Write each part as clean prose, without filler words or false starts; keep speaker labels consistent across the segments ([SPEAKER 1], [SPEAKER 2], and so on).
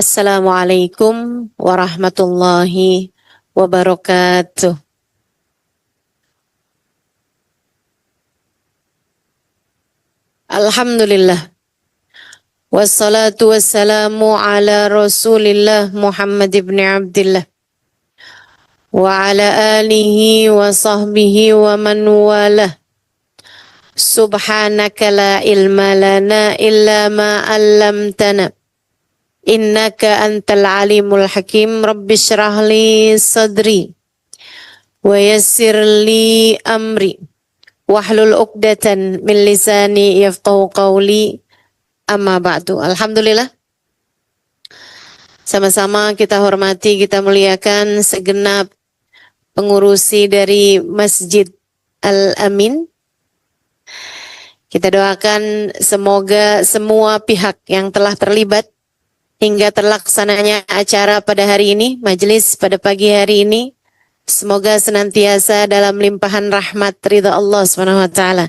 [SPEAKER 1] Assalamualaikum warahmatullahi wabarakatuh. Alhamdulillah. Wassalatu wassalamu ala Rasulillah Muhammad ibn Abdillah wa ala alihi wa sahbihi wa man walah. Subhanaka la ilma lana illa ma 'allamtana. Innaka antal alimul hakim. Rabbi syrah li sadri wa yassir li amri wahlul 'uqdatan min lisani yafqahu qawli. Amma ba'du. Alhamdulillah. Sama-sama kita hormati, kita muliakan segenap pengurusi dari Masjid Al-Amin. Kita doakan semoga semua pihak yang telah terlibat hingga terlaksananya acara pada hari ini, majelis pada pagi hari ini, semoga senantiasa dalam limpahan rahmat ridha Allah SWT,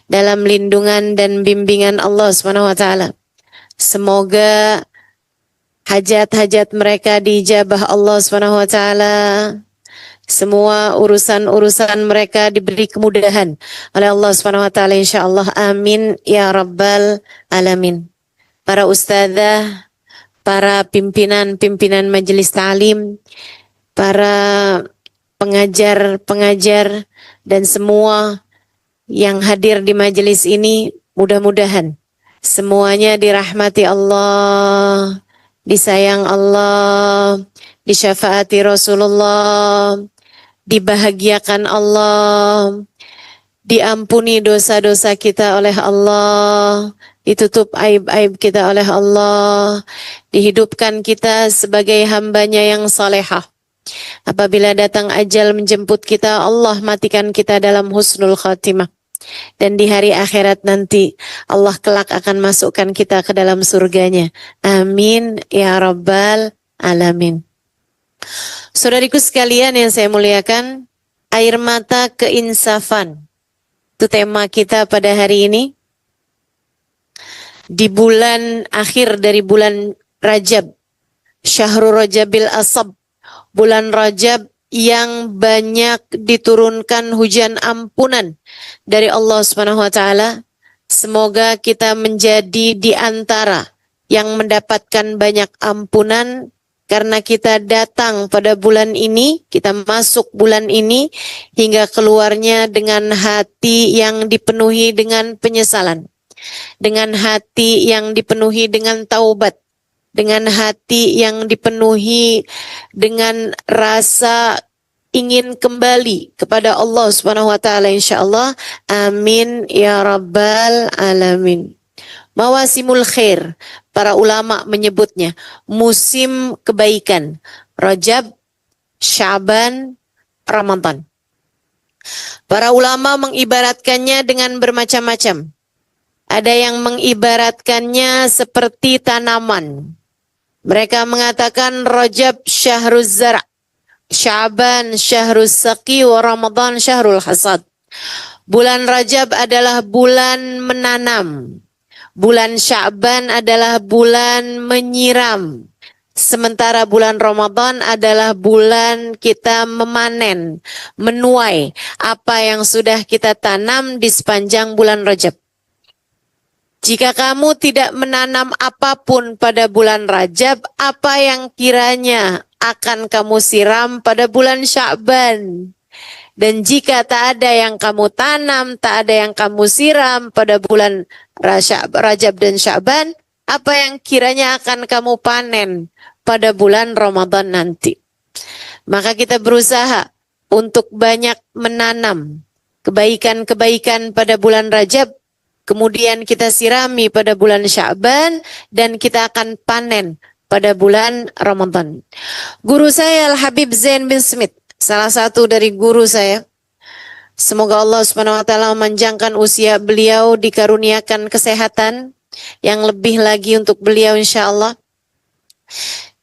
[SPEAKER 1] dalam lindungan dan bimbingan Allah SWT. Semoga hajat-hajat mereka dijabah Allah SWT. Semua urusan-urusan mereka diberi kemudahan oleh Allah SWT, insyaAllah. Amin ya rabbal alamin. Para ustadzah, para pimpinan majelis ta'lim, para pengajar-pengajar, dan semua yang hadir di majelis ini, mudah-mudahan semuanya dirahmati Allah, disayang Allah, disyafaati Rasulullah, dibahagiakan Allah, diampuni dosa-dosa kita oleh Allah, ditutup aib-aib kita oleh Allah, dihidupkan kita sebagai hambanya yang salehah. Apabila datang ajal menjemput kita, Allah matikan kita dalam husnul khatimah. Dan di hari akhirat nanti Allah kelak akan masukkan kita ke dalam surganya. Amin ya rabbal alamin. Saudariku sekalian yang saya muliakan, air mata keinsafan, itu tema kita pada hari ini. Di bulan akhir dari bulan Rajab, Syahrul Rajabil Asab, bulan Rajab yang banyak diturunkan hujan ampunan dari Allah Subhanahu wa taala. Semoga kita menjadi di antara yang mendapatkan banyak ampunan karena kita datang pada bulan ini, kita masuk bulan ini hingga keluarnya dengan hati yang dipenuhi dengan penyesalan, dengan hati yang dipenuhi dengan taubat, dengan hati yang dipenuhi dengan rasa ingin kembali kepada Allah Subhanahu wa taala, insyaallah. Amin ya rabbal alamin. Mawasimul khair, para ulama menyebutnya musim kebaikan. Rajab, Sya'ban, Ramadan. Para ulama mengibaratkannya dengan bermacam-macam. Ada yang mengibaratkannya seperti tanaman. Mereka mengatakan Rajab syahruz zara', Sya'ban syahrus saqi, wa Ramadan syahrul hasad. Bulan Rajab adalah bulan menanam. Bulan Sya'ban adalah bulan menyiram. Sementara bulan Ramadan adalah bulan kita memanen, menuai apa yang sudah kita tanam di sepanjang bulan Rajab. Jika kamu tidak menanam apapun pada bulan Rajab, apa yang kiranya akan kamu siram pada bulan Sya'ban? Dan jika tak ada yang kamu tanam, tak ada yang kamu siram pada bulan Rajab dan Sya'ban, apa yang kiranya akan kamu panen pada bulan Ramadan nanti? Maka kita berusaha untuk banyak menanam kebaikan-kebaikan pada bulan Rajab, kemudian kita sirami pada bulan Sya'ban, dan kita akan panen pada bulan Ramadan. Guru saya Al-Habib Zain bin Smith, salah satu dari guru saya. Semoga Allah Subhanahu wa taala memanjangkan usia beliau, dikaruniakan kesehatan yang lebih lagi untuk beliau insyaallah.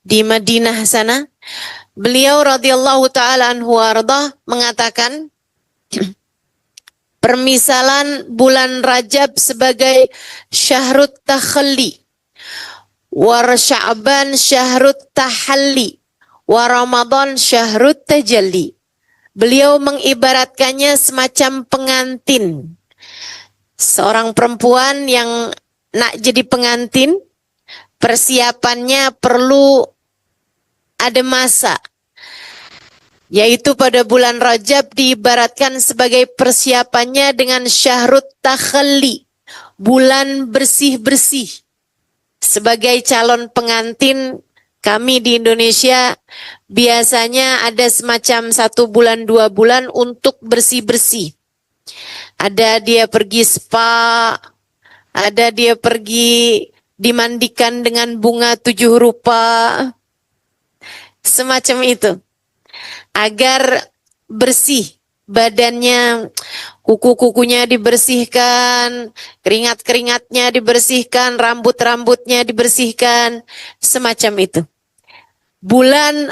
[SPEAKER 1] Di Madinah sana, beliau radhiyallahu taala anhu warda mengatakan permisalan bulan Rajab sebagai syahrut takhalli wa Sya'ban syahrut tahalli, wa Ramadan syahrut tajalli. Beliau mengibaratkannya semacam pengantin. Seorang perempuan yang nak jadi pengantin, persiapannya perlu ada masa. Yaitu pada bulan Rajab diibaratkan sebagai persiapannya dengan syahrut takhalli, bulan bersih-bersih. Sebagai calon pengantin, kami di Indonesia biasanya ada semacam 1 bulan 2 bulan untuk bersih-bersih. Ada dia pergi spa, ada dia pergi dimandikan dengan bunga 7 rupa, semacam itu. Agar bersih badannya, kuku-kukunya dibersihkan, keringat-keringatnya dibersihkan, rambut-rambutnya dibersihkan, semacam itu. Bulan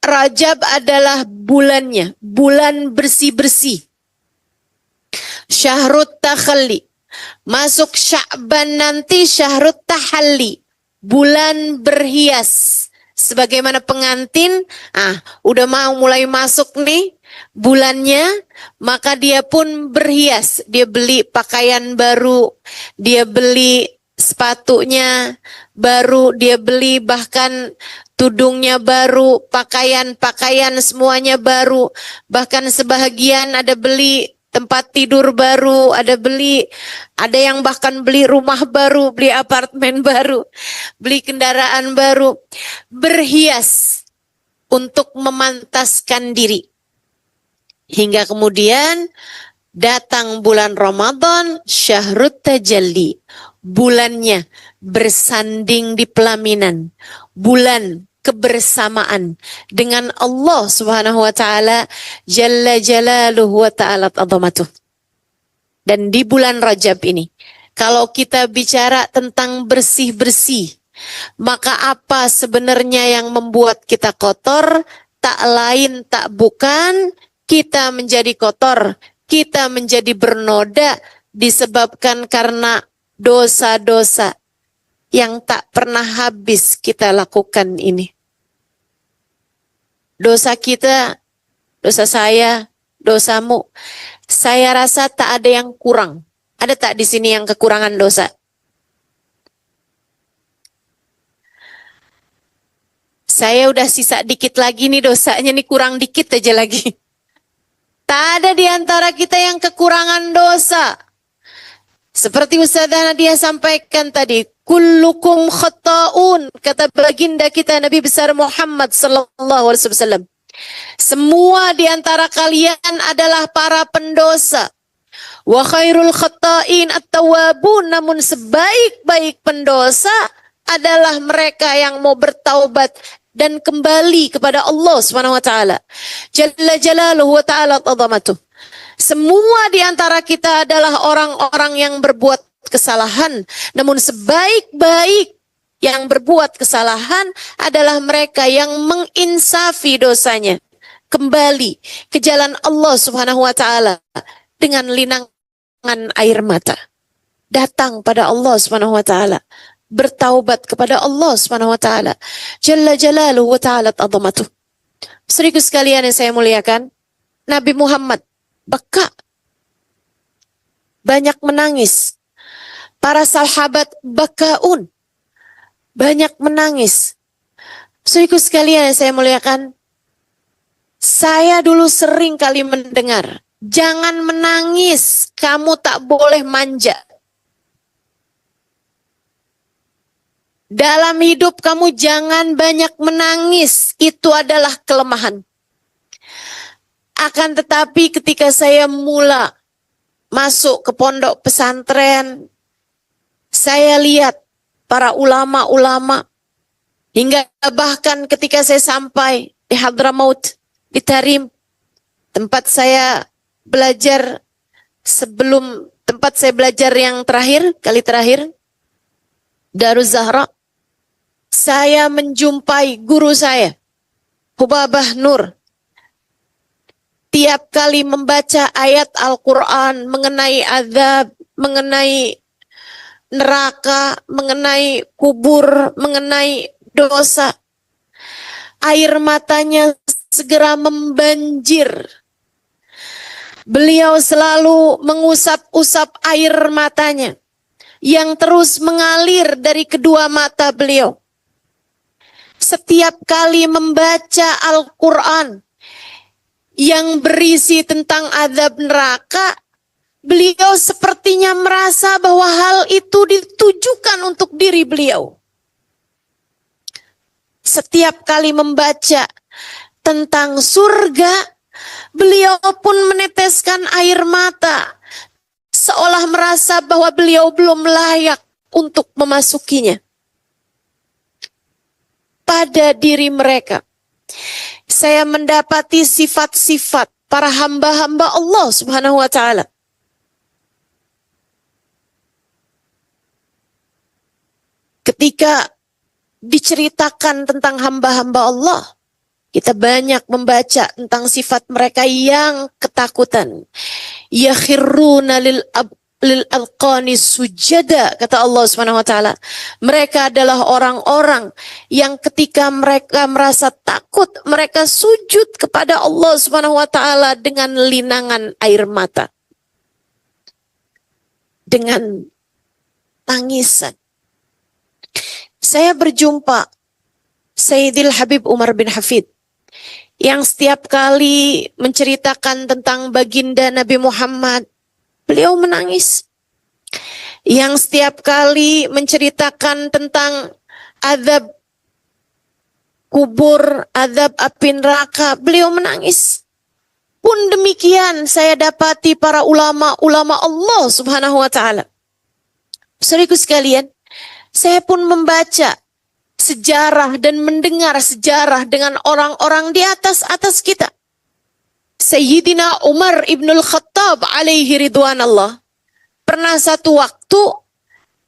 [SPEAKER 1] Rajab adalah bulannya, bulan bersih-bersih. Syahrut takhalli. Masuk Sya'ban nanti syahrut tahalli, bulan berhias. Sebagaimana pengantin, udah mau mulai masuk nih bulannya, maka dia pun berhias. Dia beli pakaian baru, dia beli sepatunya baru, dia beli bahkan tudungnya baru, pakaian-pakaian semuanya baru. Bahkan sebahagian ada beli tempat tidur baru, ada yang bahkan beli rumah baru, beli apartemen baru, beli kendaraan baru, berhias untuk memantaskan diri. Hingga kemudian datang bulan Ramadan, syahrut tajalli, bulannya bersanding di pelaminan, bulan kebersamaan dengan Allah Subhanahu wa taala jalla jalaluhu wa ta'ala azamatuh. Dan di bulan Rajab ini, kalau kita bicara tentang bersih-bersih, maka apa sebenarnya yang membuat kita kotor? Tak lain tak bukan kita menjadi kotor, kita menjadi bernoda disebabkan karena dosa-dosa yang tak pernah habis kita lakukan ini. Dosa kita, dosa saya, dosamu, saya rasa tak ada yang kurang. Ada tak di sini yang kekurangan dosa? Saya udah sisa dikit lagi nih dosanya nih, kurang dikit aja lagi. Tak ada di antara kita yang kekurangan dosa. Seperti Ustazah Nadia sampaikan tadi, kullukum khata'un, kata baginda kita Nabi besar Muhammad sallallahu alaihi wasallam. Semua di antara kalian adalah para pendosa. Wa khairul khata'in at-tawwabun, namun sebaik-baik pendosa adalah mereka yang mau bertaubat dan kembali kepada Allah Subhanahu wa taala. Jalla jalaluhu wa ta'ala azamatuh. Semua di antara kita adalah orang-orang yang berbuat kesalahan. Namun sebaik-baik yang berbuat kesalahan adalah mereka yang menginsafi dosanya. Kembali ke jalan Allah Subhanahu wa ta'ala dengan linangan air mata. Datang pada Allah Subhanahu wa ta'ala. Bertaubat kepada Allah Subhanahu wa ta'ala. Jalla jalaluhu wa ta'ala azamatuh. Saudaraku sekalian yang saya muliakan, Nabi Muhammad beka, banyak menangis. Para sahabat bakaun, banyak menangis. Saudaraku sekalian yang saya muliakan, saya dulu sering kali mendengar, jangan menangis, kamu tak boleh manja. Dalam hidup kamu jangan banyak menangis, itu adalah kelemahan. Akan tetapi ketika saya mula masuk ke pondok pesantren, saya lihat para ulama-ulama, hingga bahkan ketika saya sampai di Hadramaut, di Tarim, tempat saya belajar yang kali terakhir, Daruz Zahra, saya menjumpai guru saya, Hubabah Nur. Tiap kali membaca ayat Al-Quran mengenai azab, mengenai neraka, mengenai kubur, mengenai dosa. Air matanya segera membanjir. Beliau selalu mengusap-usap air matanya yang terus mengalir dari kedua mata beliau. Setiap kali membaca Al-Quran yang berisi tentang azab neraka, beliau sepertinya merasa bahwa hal itu ditujukan untuk diri beliau. Setiap kali membaca tentang surga, beliau pun meneteskan air mata, seolah merasa bahwa beliau belum layak untuk memasukinya. Pada diri mereka, saya mendapati sifat-sifat para hamba-hamba Allah Subhanahu wa Ta'ala. Ketika diceritakan tentang hamba-hamba Allah, kita banyak membaca tentang sifat mereka yang ketakutan. Yakhirruna lil alqani sujada, kata Allah Subhanahu wa Ta'ala. Mereka adalah orang-orang yang ketika mereka merasa takut, mereka sujud kepada Allah Subhanahu wa Ta'ala dengan linangan air mata, dengan tangisan. Saya berjumpa Sayyidil Habib Umar bin Hafid yang setiap kali menceritakan tentang baginda Nabi Muhammad, beliau menangis. Yang setiap kali menceritakan tentang azab kubur, azab api neraka, beliau menangis. Pun demikian saya dapati para ulama-ulama Allah Subhanahu wa Ta'ala. Saudaraku sekalian, saya pun membaca sejarah dan mendengar sejarah dengan orang-orang di atas kita. Sayyidina Umar ibnul Khattab alaihi ridwanallah. Pernah satu waktu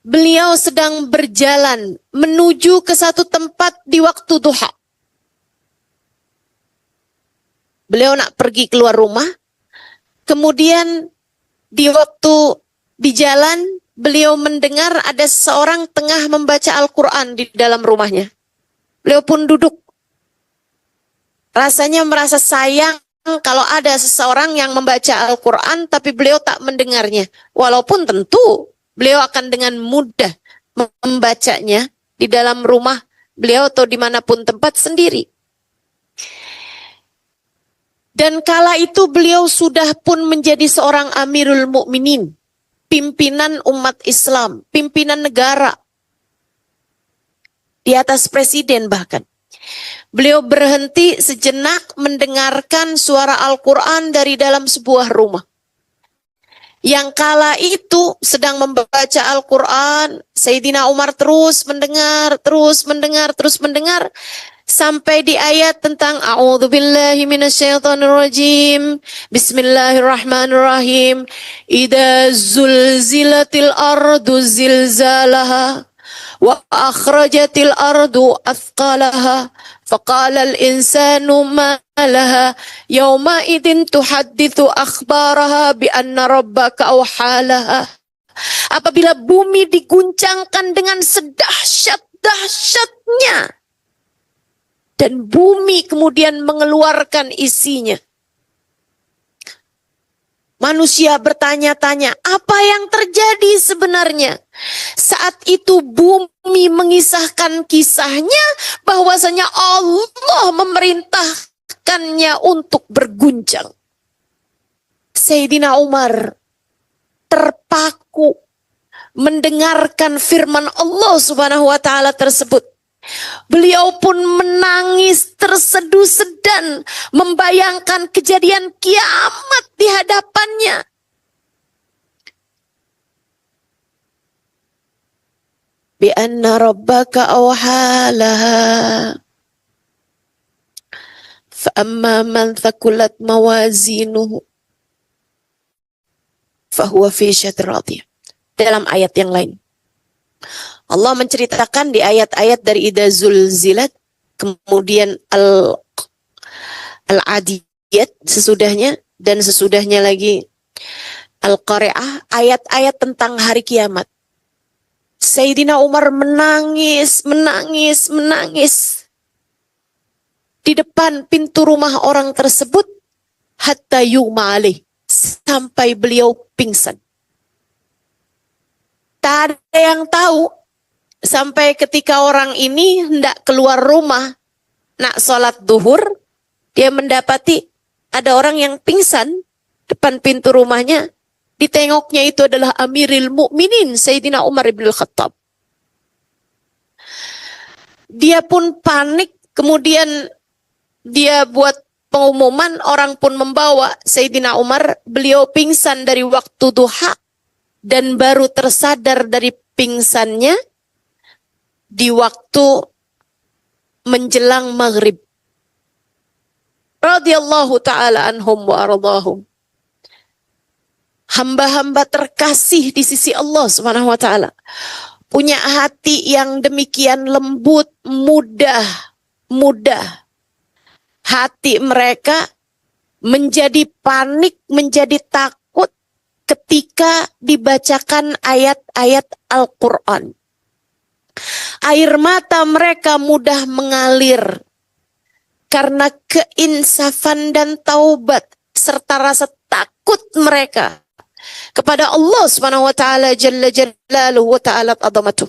[SPEAKER 1] beliau sedang berjalan menuju ke satu tempat di waktu duha. Beliau nak pergi keluar rumah. Kemudian di waktu di jalan, beliau mendengar ada seseorang tengah membaca Al-Quran di dalam rumahnya. Beliau pun duduk. Rasanya merasa sayang kalau ada seseorang yang membaca Al-Quran tapi beliau tak mendengarnya. Walaupun tentu beliau akan dengan mudah membacanya di dalam rumah beliau atau dimanapun tempat sendiri. Dan kala itu beliau sudah pun menjadi seorang Amirul Mukminin, pimpinan umat Islam, pimpinan negara, di atas presiden bahkan. Beliau berhenti sejenak mendengarkan suara Al-Quran dari dalam sebuah rumah. Yang kala itu sedang membaca Al-Quran, Sayyidina Umar terus mendengar, sampai di ayat tentang A'udzubillahi minasyaitonirrajim. Bismillahirrahmanirrahim. Idza zulzilatil ardu zilzalaha wa akhrajatil ardu athqalaha faqala al-insanu ma laha yawma idin tuhadditsu akhbaraha bi anna rabbaka awhalaha. Apabila bumi diguncangkan dengan sedahsyat-dahsyatnya dan bumi kemudian mengeluarkan isinya, manusia bertanya-tanya, apa yang terjadi sebenarnya? Saat itu bumi mengisahkan kisahnya bahwasanya Allah memerintahkannya untuk berguncang. Sayyidina Umar terpaku mendengarkan firman Allah Subhanahu wa Ta'ala tersebut. Beliau pun menangis terseduh-sedan membayangkan kejadian kiamat di hadapannya. Bi anna rabbaka awhalaha fa amma man thaqulat mawazinuhu fa huwa fi syadrin radiyah. Dalam ayat yang lain Allah menceritakan di ayat-ayat dari Idza zulzilat, kemudian al-adiyat sesudahnya, dan sesudahnya lagi Al-Qari'ah, ayat-ayat tentang hari kiamat. Sayyidina Umar menangis di depan pintu rumah orang tersebut hatta yughma alaih, sampai beliau pingsan. Tak ada yang tahu sampai ketika orang ini hendak keluar rumah nak sholat duhur, dia mendapati ada orang yang pingsan depan pintu rumahnya. Ditengoknya itu adalah Amirul Mukminin Sayyidina Umar bin Khattab. Dia pun panik, kemudian dia buat pengumuman, orang pun membawa Sayyidina Umar. Beliau pingsan dari waktu duha dan baru tersadar dari pingsannya di waktu menjelang maghrib. Radhiyallahu ta'ala anhum wa ardhahum. Hamba-hamba terkasih di sisi Allah Subhanahu wa ta'ala. Punya hati yang demikian lembut, mudah. Hati mereka menjadi panik, menjadi takut ketika dibacakan ayat-ayat Al-Quran. Air mata mereka mudah mengalir karena keinsafan dan taubat serta rasa takut mereka kepada Allah Subhanahu wa taala jalla jalaluhu wa ta'ala azamatuh.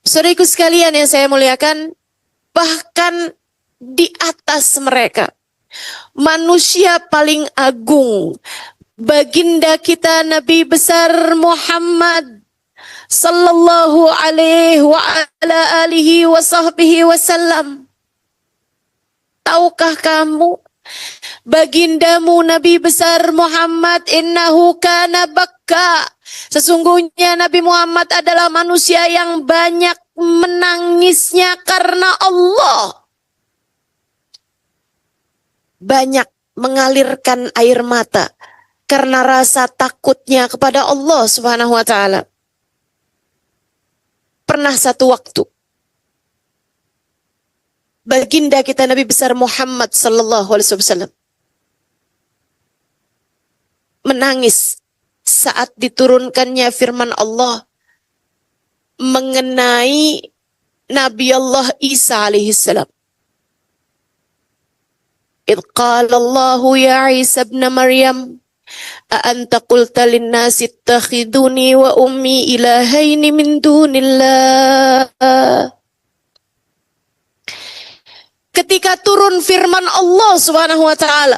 [SPEAKER 1] Saudaraku sekalian yang saya muliakan, bahkan di atas mereka manusia paling agung, baginda kita Nabi besar Muhammad sallallahu alaihi wa ala alihi wa sahbihi wasallam. Tahukah kamu, bagindamu Nabi besar Muhammad innahu kana bakka, sesungguhnya Nabi Muhammad adalah manusia yang banyak menangisnya karena Allah. Banyak mengalirkan air mata karena rasa takutnya kepada Allah Subhanahu wa ta'ala. Pernah satu waktu baginda kita Nabi besar Muhammad sallallahu alaihi wasallam menangis saat diturunkannya firman Allah mengenai Nabi Allah Isa alaihi salam. إذ قال الله يا عيسى ابن مريم أأنت قلت للناس اتخذوني وأمي إلهين من دون الله. Ketika turun firman Allah Subhanahu wa taala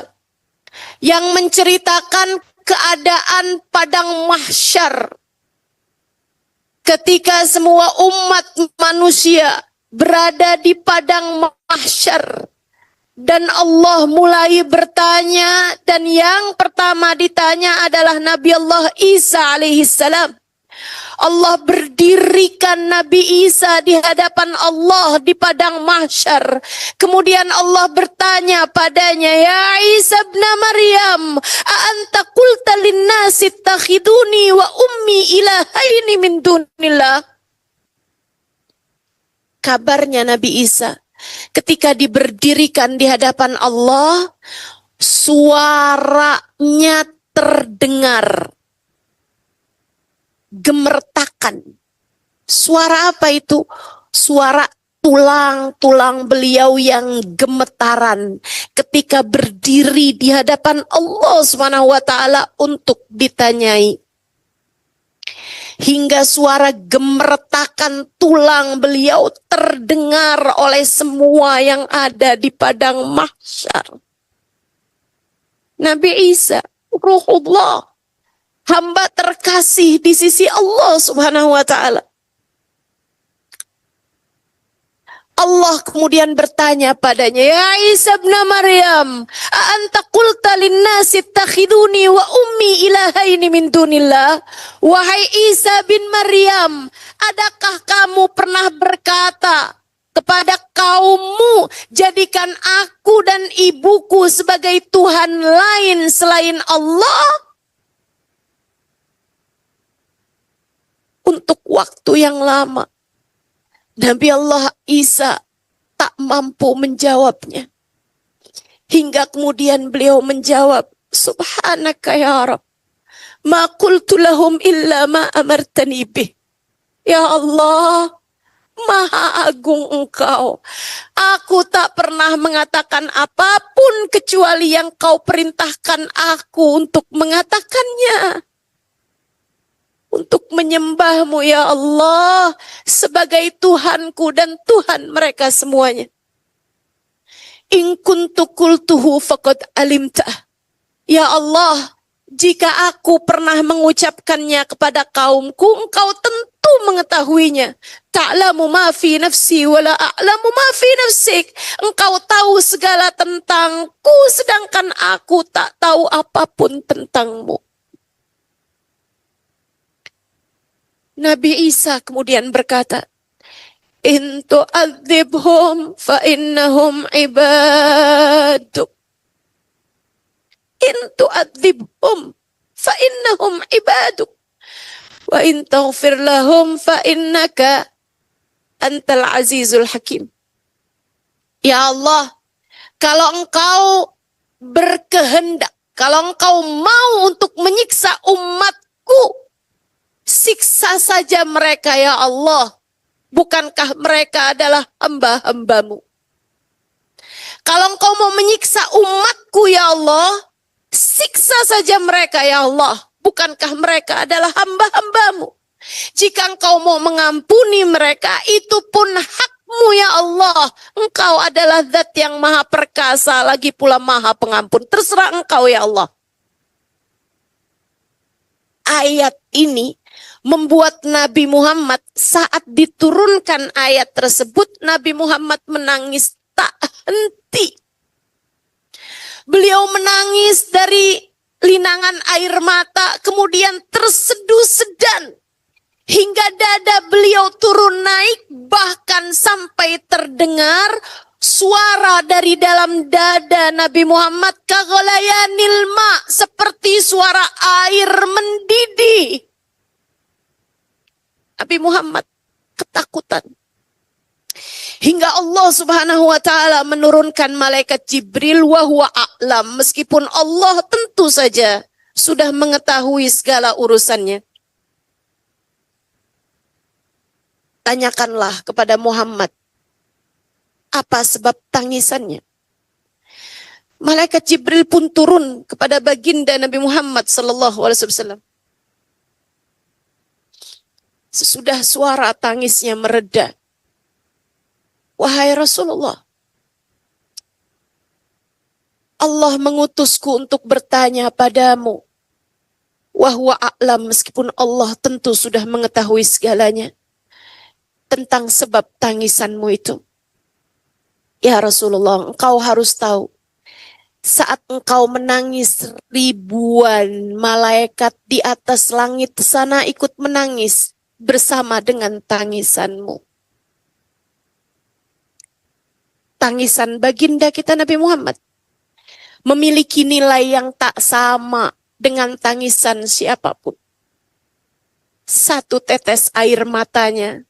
[SPEAKER 1] yang menceritakan keadaan padang mahsyar ketika semua umat manusia berada di padang mahsyar. Dan Allah mulai bertanya, dan yang pertama ditanya adalah Nabi Allah Isa alaihissalam. Allah berdirikan Nabi Isa di hadapan Allah di padang mahsyar. Kemudian Allah bertanya padanya, Ya Isa ibn Maryam, a'anta qulta linnasi ittakhiduni wa ummi ilahaini min dunillah. Kabarnya Nabi Isa ketika diberdirikan di hadapan Allah, suaranya terdengar gemertakan. Suara apa itu? Suara tulang-tulang beliau yang gemetaran ketika berdiri di hadapan Allah Subhanahu wa taala untuk ditanyai. Hingga suara gemertakan tulang beliau terdengar oleh semua yang ada di padang mahsyar. Nabi Isa, Ruhullah, hamba terkasih di sisi Allah Subhanahu wa ta'ala. Allah kemudian bertanya padanya, Ya Isa ibn Maryam, a'anta qulta linnasi ittakhiduni wa ummi ilahaini min dunillah. Wahai Isa bin Maryam, adakah kamu pernah berkata kepada kaummu, jadikan aku dan ibuku sebagai Tuhan lain selain Allah? Untuk waktu yang lama Nabi Allah Isa tak mampu menjawabnya. Hingga kemudian beliau menjawab, Subhanaka ya Rabb, ma qultu lahum illa ma amartani bih. Ya Allah, Maha Agung Engkau. Aku tak pernah mengatakan apapun kecuali yang Kau perintahkan aku untuk mengatakannya. Untuk menyembah-Mu ya Allah sebagai Tuhanku dan Tuhan mereka semuanya. In kuntu qultuhu faqad alimtah. Ya Allah, jika aku pernah mengucapkannya kepada kaumku, Engkau tentu mengetahuinya. Ta'lamu ma fi nafsi wa la a'lamu ma fi nafsik. Engkau tahu segala tentangku, sedangkan aku tak tahu apapun tentangmu. Nabi Isa kemudian berkata, In tu'adzibhum fa innahum ibaduk. In tu'adzibhum fa innahum ibaduk. Wa in taghfir lahum fa innaka antal azizul hakim. Ya Allah, kalau Engkau berkehendak, kalau Engkau mau untuk menyiksa umatku, siksa saja mereka ya Allah. Bukankah mereka adalah hamba-hamba-Mu? Kalau Engkau mau menyiksa umatku ya Allah, siksa saja mereka ya Allah. Bukankah mereka adalah hamba-hamba-Mu? Jika Engkau mau mengampuni mereka, itu pun hak-Mu ya Allah. Engkau adalah zat yang maha perkasa, lagi pula maha pengampun. Terserah Engkau ya Allah. Ayat ini membuat Nabi Muhammad saat diturunkan ayat tersebut, Nabi Muhammad menangis tak henti. Beliau menangis dari linangan air mata, kemudian terseduh sedan. Hingga dada beliau turun naik, bahkan sampai terdengar suara dari dalam dada Nabi Muhammad, kaghalayanil ma, seperti suara air mendidih. Nabi Muhammad ketakutan. Hingga Allah Subhanahu wa taala menurunkan malaikat Jibril wa huwa a'lam, meskipun Allah tentu saja sudah mengetahui segala urusannya. Tanyakanlah kepada Muhammad, apa sebab tangisannya? Malaikat Jibril pun turun kepada baginda Nabi Muhammad sallallahu alaihi wasallam. Sesudah suara tangisnya mereda, wahai Rasulullah, Allah mengutusku untuk bertanya padamu. Wa huwa a'lam, meskipun Allah tentu sudah mengetahui segalanya tentang sebab tangisanmu itu. Ya Rasulullah, engkau harus tahu, saat engkau menangis, ribuan malaikat di atas langit sana ikut menangis bersama dengan tangisanmu. Tangisan baginda kita Nabi Muhammad memiliki nilai yang tak sama dengan tangisan siapapun. Satu tetes air matanya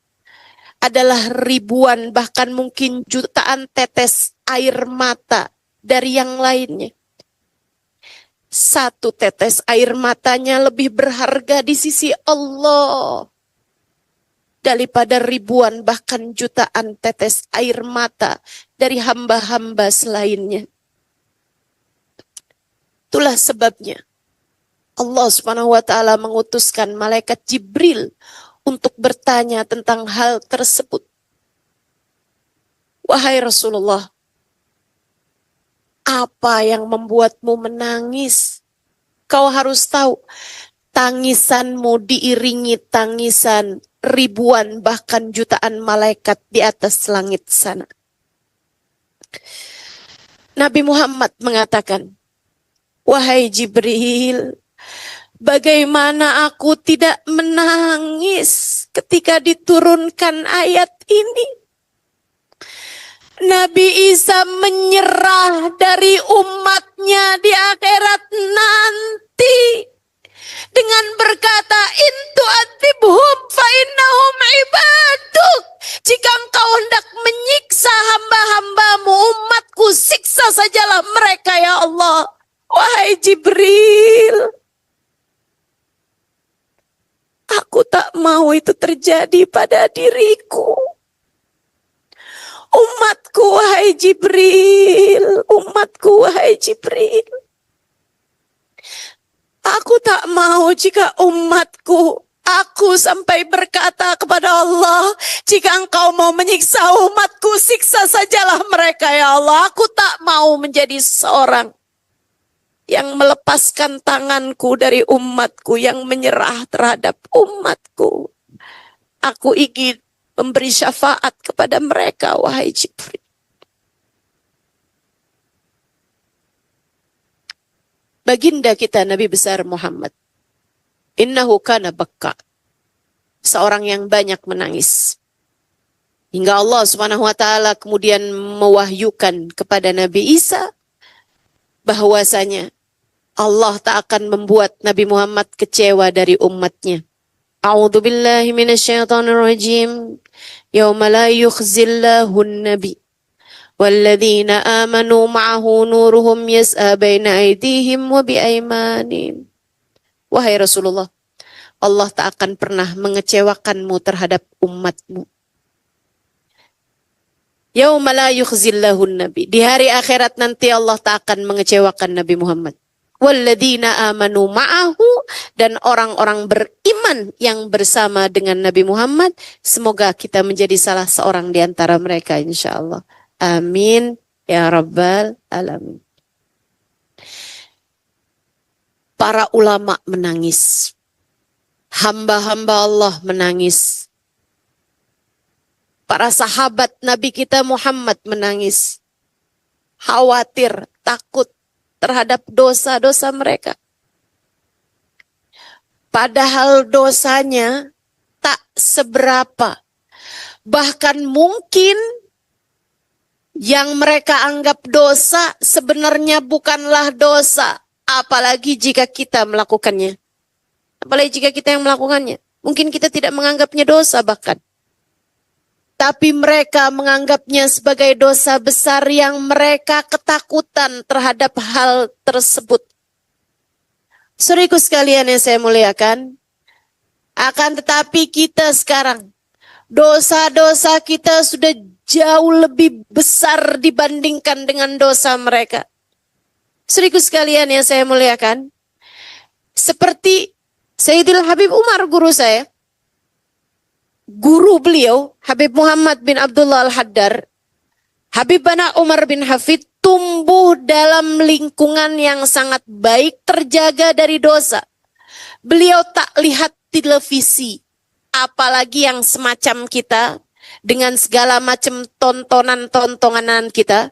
[SPEAKER 1] adalah ribuan, bahkan mungkin jutaan tetes air mata dari yang lainnya. Satu tetes air matanya lebih berharga di sisi Allah daripada ribuan bahkan jutaan tetes air mata dari hamba-hamba selainnya. Itulah sebabnya Allah Subhanahu wa taala mengutuskan malaikat Jibril untuk bertanya tentang hal tersebut. Wahai Rasulullah, apa yang membuatmu menangis? Kau harus tahu, tangisanmu diiringi tangisan ribuan bahkan jutaan malaikat di atas langit sana. Nabi Muhammad mengatakan, wahai Jibril, bagaimana aku tidak menangis ketika diturunkan ayat ini? Nabi Isa menyerah dari umatnya di akhirat nanti dengan berkata, Intu atibhum fa innahum ibaduk. Jika engkau hendak menyiksa hamba-hambamu, umatku, siksa sajalah mereka ya Allah. Wahai Jibril, Aku tak mau itu terjadi pada diriku. Umatku wahai Jibril, umatku wahai Jibril. Aku tak mau jika umatku, aku sampai berkata kepada Allah, jika engkau mau menyiksa umatku, siksa sajalah mereka ya Allah. Aku tak mau menjadi seorang yang melepaskan tanganku dari umatku, yang menyerah terhadap umatku. Aku ingin memberi syafaat kepada mereka, wahai Jibril. Baginda kita Nabi besar Muhammad, innahu kana bakka, seorang yang banyak menangis. Hingga Allah Subhanahu wa taala kemudian mewahyukan kepada Nabi Isa bahwasanya Allah tak akan membuat Nabi Muhammad kecewa dari umatnya. A'udzu billahi minasyaitonir rajim. Yauma la yukhzillahu an-nabi walladzina amanu ma'ahu nuruhum yas'a baina aydihim wa biaymanihim. Wahai Rasulullah, Allah tak akan pernah mengecewakanmu terhadap umatmu. Yauma la yukhzillahu an-nabi. Di hari akhirat nanti Allah tak akan mengecewakan Nabi Muhammad. Walladzina amanu ma'ahu, dan orang-orang beriman yang bersama dengan Nabi Muhammad. Semoga kita menjadi salah seorang di antara mereka insyaallah. Amin ya rabbal alamin. Para ulama menangis. Hamba-hamba Allah menangis. Para sahabat Nabi kita Muhammad menangis. Khawatir, takut terhadap dosa-dosa mereka. Padahal dosanya tak seberapa. Bahkan mungkin yang mereka anggap dosa sebenarnya bukanlah dosa. Apalagi jika kita melakukannya. Apalagi jika kita yang melakukannya. Mungkin kita tidak menganggapnya dosa bahkan. Tapi mereka menganggapnya sebagai dosa besar yang mereka ketakutan terhadap hal tersebut. Saudaraku sekalian yang saya muliakan, akan tetapi kita sekarang, dosa-dosa kita sudah jauh lebih besar dibandingkan dengan dosa mereka. Saudaraku sekalian yang saya muliakan, seperti Sayyidil Habib Umar, guru saya, guru beliau, Habib Muhammad bin Abdullah Al-Haddar, Habib Bana Umar bin Hafid, tumbuh dalam lingkungan yang sangat baik, terjaga dari dosa. Beliau tak lihat televisi, apalagi yang semacam kita, dengan segala macam tontonan-tontonan kita.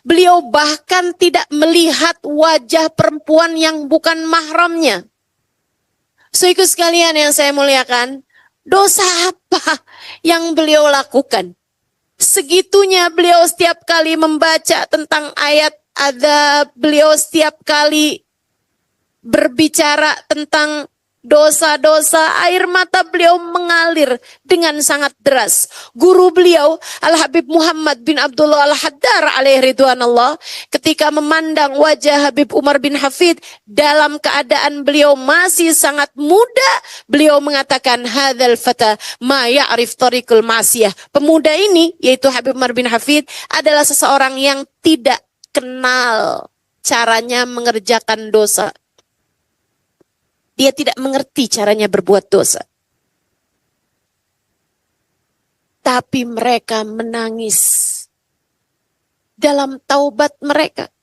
[SPEAKER 1] Beliau bahkan tidak melihat wajah perempuan yang bukan mahramnya. Saudaraku sekalian yang saya muliakan, dosa apa yang beliau lakukan? Segitunya beliau setiap kali membaca tentang ayat azab, beliau setiap kali berbicara tentang dosa-dosa, air mata beliau mengalir dengan sangat deras. Guru beliau, Al-Habib Muhammad bin Abdullah Al-Haddar alaihi ridwanallah, ketika memandang wajah Habib Umar bin Hafid dalam keadaan beliau masih sangat muda, beliau mengatakan, hadzal fata ma ya'rif tariqul ma'siyah. Pemuda ini, yaitu Habib Umar bin Hafid, adalah seseorang yang tidak kenal caranya mengerjakan dosa. Dia tidak mengerti caranya berbuat dosa. Tapi mereka menangis dalam taubat mereka.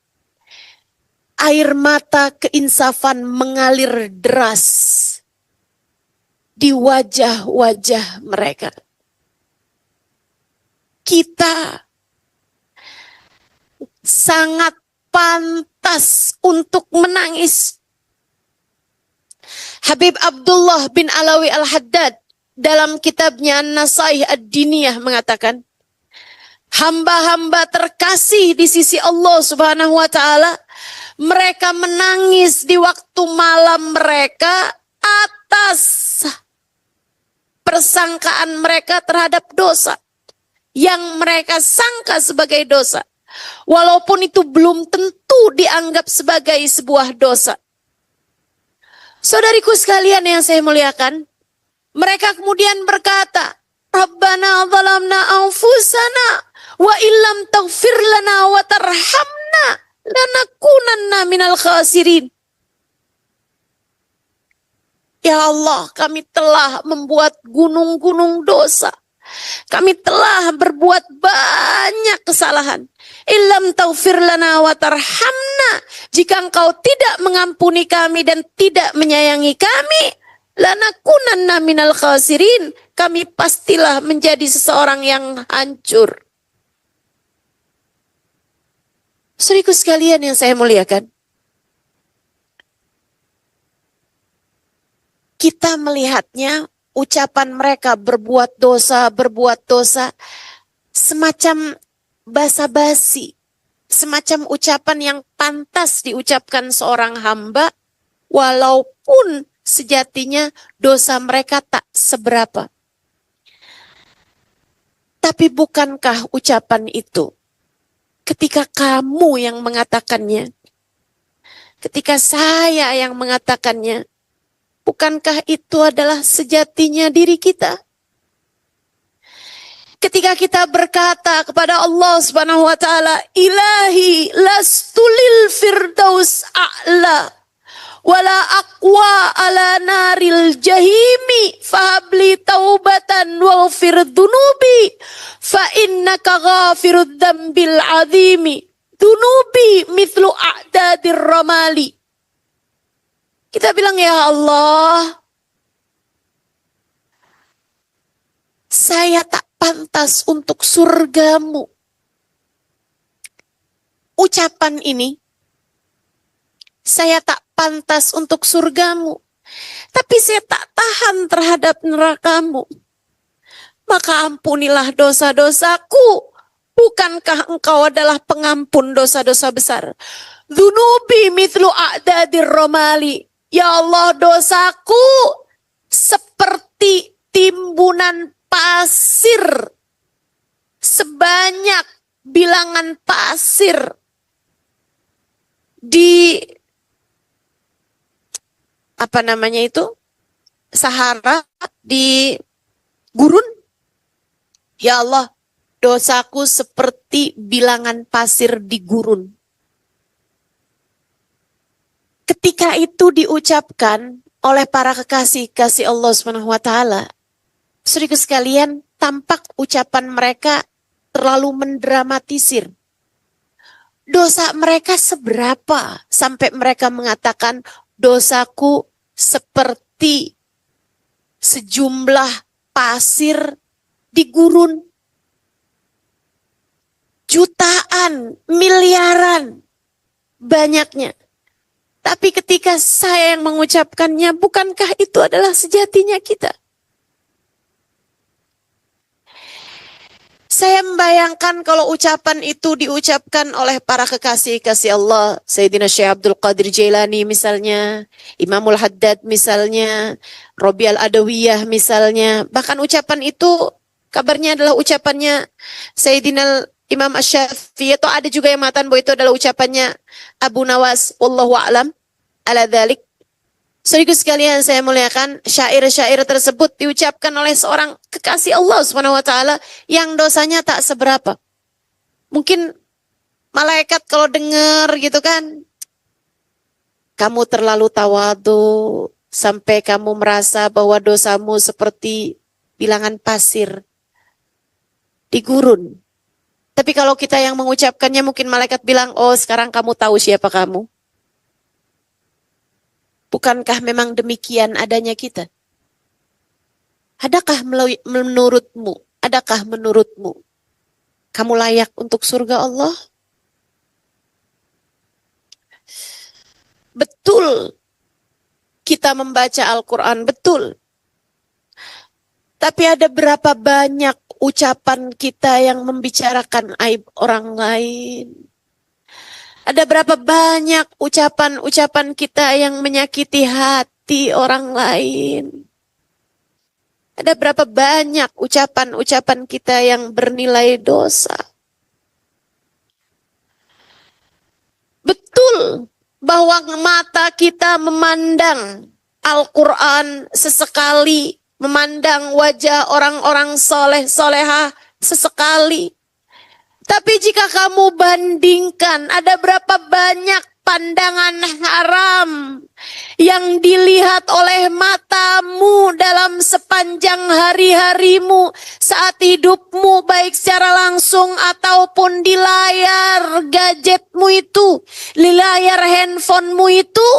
[SPEAKER 1] Air mata keinsafan mengalir deras di wajah-wajah mereka. Kita sangat pantas untuk menangis. Habib Abdullah bin Alawi Al-Haddad dalam kitabnya An-Nasaih Ad-Diniyah mengatakan, hamba-hamba terkasih di sisi Allah Subhanahu wa taala, mereka menangis di waktu malam mereka atas persangkaan mereka terhadap dosa yang mereka sangka sebagai dosa, walaupun itu belum tentu dianggap sebagai sebuah dosa. Saudariku sekalian yang saya muliakan, Mereka kemudian berkata, Rabbana zalamna anfusana wa illam taghfir lana wa tarhamna lanakunanna minal khasirin. Ya Allah, kami telah membuat gunung-gunung dosa. Kami telah berbuat banyak kesalahan. Illam taghfir lana wa tarhamna. Jika engkau tidak mengampuni kami dan tidak menyayangi kami, lanakunanna minal khasirin. Kami pastilah menjadi seseorang yang hancur. Saudaraku sekalian yang saya muliakan, kita melihatnya ucapan mereka berbuat dosa, semacam basa-basi, semacam ucapan yang pantas diucapkan seorang hamba, walaupun sejatinya dosa mereka tak seberapa. Tapi bukankah ucapan itu, ketika kamu yang mengatakannya, ketika saya yang mengatakannya, bukankah itu adalah sejatinya diri kita? Ketika kita berkata kepada Allah Subhanahu wa taala, Ilahi lastulil firdaus a'la wala aqwa ala naril jahimi fahabli taubatan waghfir dhunubi fa innaka ghafirud dzambil azimi dhunubi mithlu a'dadir ramali. Kita bilang, ya Allah, saya tak pantas untuk surgamu. Ucapan ini, saya tak pantas untuk surgamu. Tapi saya tak tahan terhadap nerakamu. Maka ampunilah dosa-dosaku. Bukankah engkau adalah pengampun dosa-dosa besar? Dhunubi mithlu a'dadir romali. Ya Allah, dosaku seperti timbunan pasir, sebanyak bilangan pasir di Sahara, di gurun. Ya Allah, dosaku seperti bilangan pasir di gurun. Ketika itu diucapkan oleh para kekasih-kasih Allah Subhanahu wa taala, saudaraku sekalian, tampak ucapan mereka terlalu mendramatisir. Dosa mereka seberapa sampai mereka mengatakan dosaku seperti sejumlah pasir di gurun. Jutaan, miliaran, banyaknya. Tapi ketika saya yang mengucapkannya, bukankah itu adalah sejatinya kita? Saya membayangkan kalau ucapan itu diucapkan oleh para kekasih-kasih Allah. Sayyidina Syekh Abdul Qadir Jailani misalnya, Imamul Haddad misalnya, Robi Al-Adawiyah misalnya. Bahkan ucapan itu kabarnya adalah ucapannya Sayyidina Imam Asy-Syafi'i, atau ada juga yang mengatakan bahwa itu adalah ucapannya Abu Nawas, wallahu a'lam ala dzalik. Saudaraku sekalian saya muliakan, syair-syair tersebut diucapkan oleh seorang kekasih Allah Subhanahu wa taala yang dosanya tak seberapa. Mungkin malaikat kalau dengar gitu kan, kamu terlalu tawadu sampai kamu merasa bahwa dosamu seperti bilangan pasir di gurun. Tapi kalau kita yang mengucapkannya, mungkin malaikat bilang, oh sekarang kamu tahu siapa kamu. Bukankah memang demikian adanya kita? Adakah menurutmu, kamu layak untuk surga Allah? Betul, kita membaca Al-Quran, betul. Tapi ada berapa banyak ucapan kita yang membicarakan aib orang lain? Ada berapa banyak ucapan-ucapan kita yang menyakiti hati orang lain? Ada berapa banyak ucapan-ucapan kita yang bernilai dosa? Betul bahwa mata kita memandang Al-Quran sesekali memandang wajah orang-orang soleh soleha sesekali. Tapi jika kamu bandingkan, ada berapa banyak pandangan haram yang dilihat oleh matamu dalam sepanjang hari-harimu saat hidupmu, baik secara langsung ataupun di layar gadgetmu itu, di layar handphonemu itu.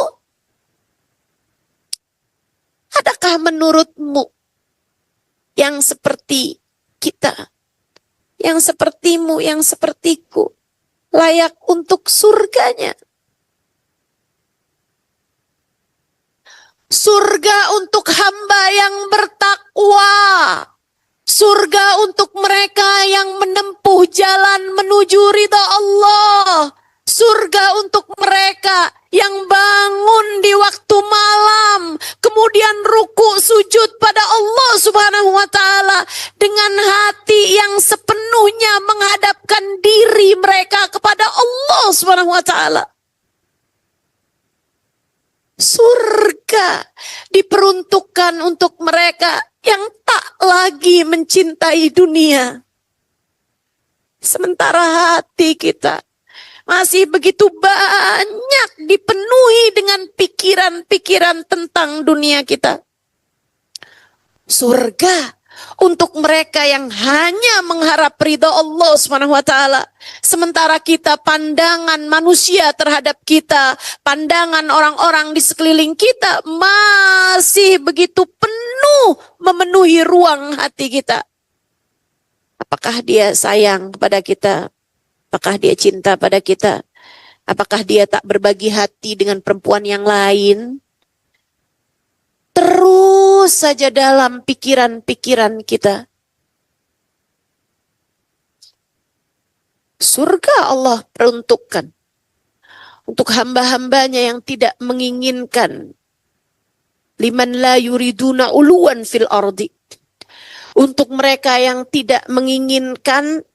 [SPEAKER 1] Adakah menurutmu yang seperti kita, yang sepertimu, yang sepertiku, layak untuk surganya? Surga untuk hamba yang bertakwa. Surga untuk mereka yang menempuh jalan menuju ridha Allah. Surga untuk mereka yang bangun di waktu malam, kemudian ruku sujud pada Allah Subhanahu wa taala dengan hati yang sepenuhnya menghadapkan diri mereka kepada Allah Subhanahu wa taala. Surga diperuntukkan untuk mereka yang tak lagi mencintai dunia. Sementara hati kita masih begitu banyak dipenuhi dengan pikiran-pikiran tentang dunia kita. Surga untuk mereka yang hanya mengharap ridha Allah Subhanahu wa taala. Sementara kita, pandangan manusia terhadap kita, pandangan orang-orang di sekeliling kita masih begitu penuh memenuhi ruang hati kita. Apakah dia sayang kepada kita? Apakah dia cinta pada kita? Apakah dia tak berbagi hati dengan perempuan yang lain? Terus saja dalam pikiran-pikiran kita. Surga Allah peruntukkan untuk hamba-hambanya yang tidak menginginkan. Liman la yuriduna uluan fil ardi. Untuk mereka yang tidak menginginkan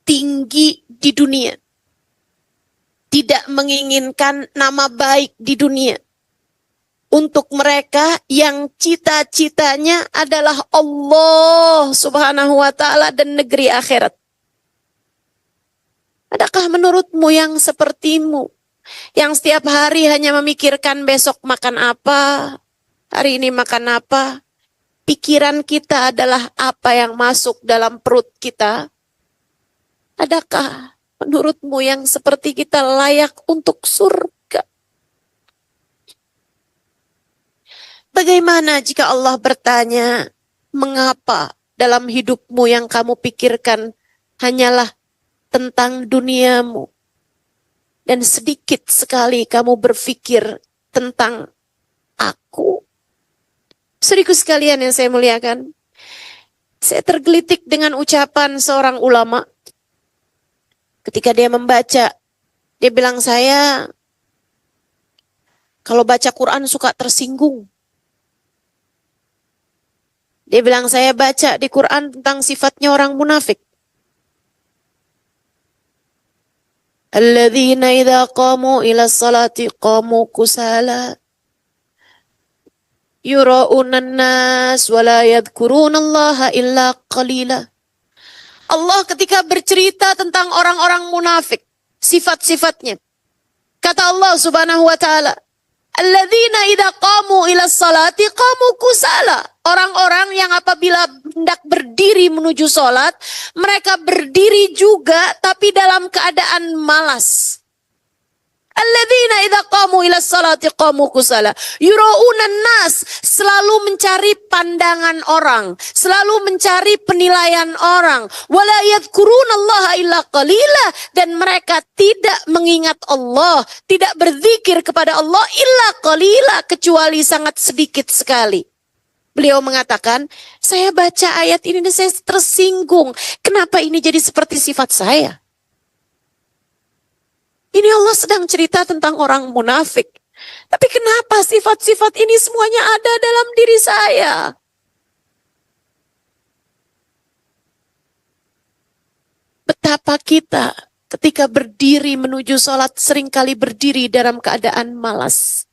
[SPEAKER 1] tinggi di dunia. Tidak menginginkan nama baik di dunia. Untuk mereka yang cita-citanya adalah Allah Subhanahu wa taala dan negeri akhirat. Adakah menurutmu yang sepertimu, yang setiap hari hanya memikirkan besok makan apa, hari ini makan apa? Pikiran kita adalah apa yang masuk dalam perut kita. Adakah menurutmu yang seperti kita layak untuk surga? Bagaimana jika Allah bertanya, mengapa dalam hidupmu yang kamu pikirkan hanyalah tentang duniamu, dan sedikit sekali kamu berpikir tentang aku? Saudaraku sekalian yang saya muliakan, saya tergelitik dengan ucapan seorang ulama. Ketika dia membaca, dia bilang, saya kalau baca Quran suka tersinggung. Dia bilang, saya baca di Quran tentang sifatnya orang munafik. Alladzina idza qamu ila salati qamu kusala yura'unan nas wa la yadhkurunallaha illa qalila. Allah ketika bercerita tentang orang-orang munafik, sifat-sifatnya, kata Allah Subhanahu wa taala, alladzina idza qamu ila salati qamu kusala. Orang-orang yang apabila hendak berdiri menuju salat, mereka berdiri juga tapi dalam keadaan malas. Alladzina idza qamu ila salati qamu kusala yuraunan nas, selalu mencari pandangan orang, selalu mencari penilaian orang, wala yadhkurunallaha illa qalila, dan mereka tidak mengingat Allah, tidak berzikir kepada Allah illa qalila, kecuali sangat sedikit sekali. Beliau mengatakan, saya baca ayat ini dan saya tersinggung. Kenapa ini jadi seperti sifat saya? Ini Allah sedang cerita tentang orang munafik. Tapi kenapa sifat-sifat ini semuanya ada dalam diri saya? Betapa kita ketika berdiri menuju sholat seringkali berdiri dalam keadaan malas.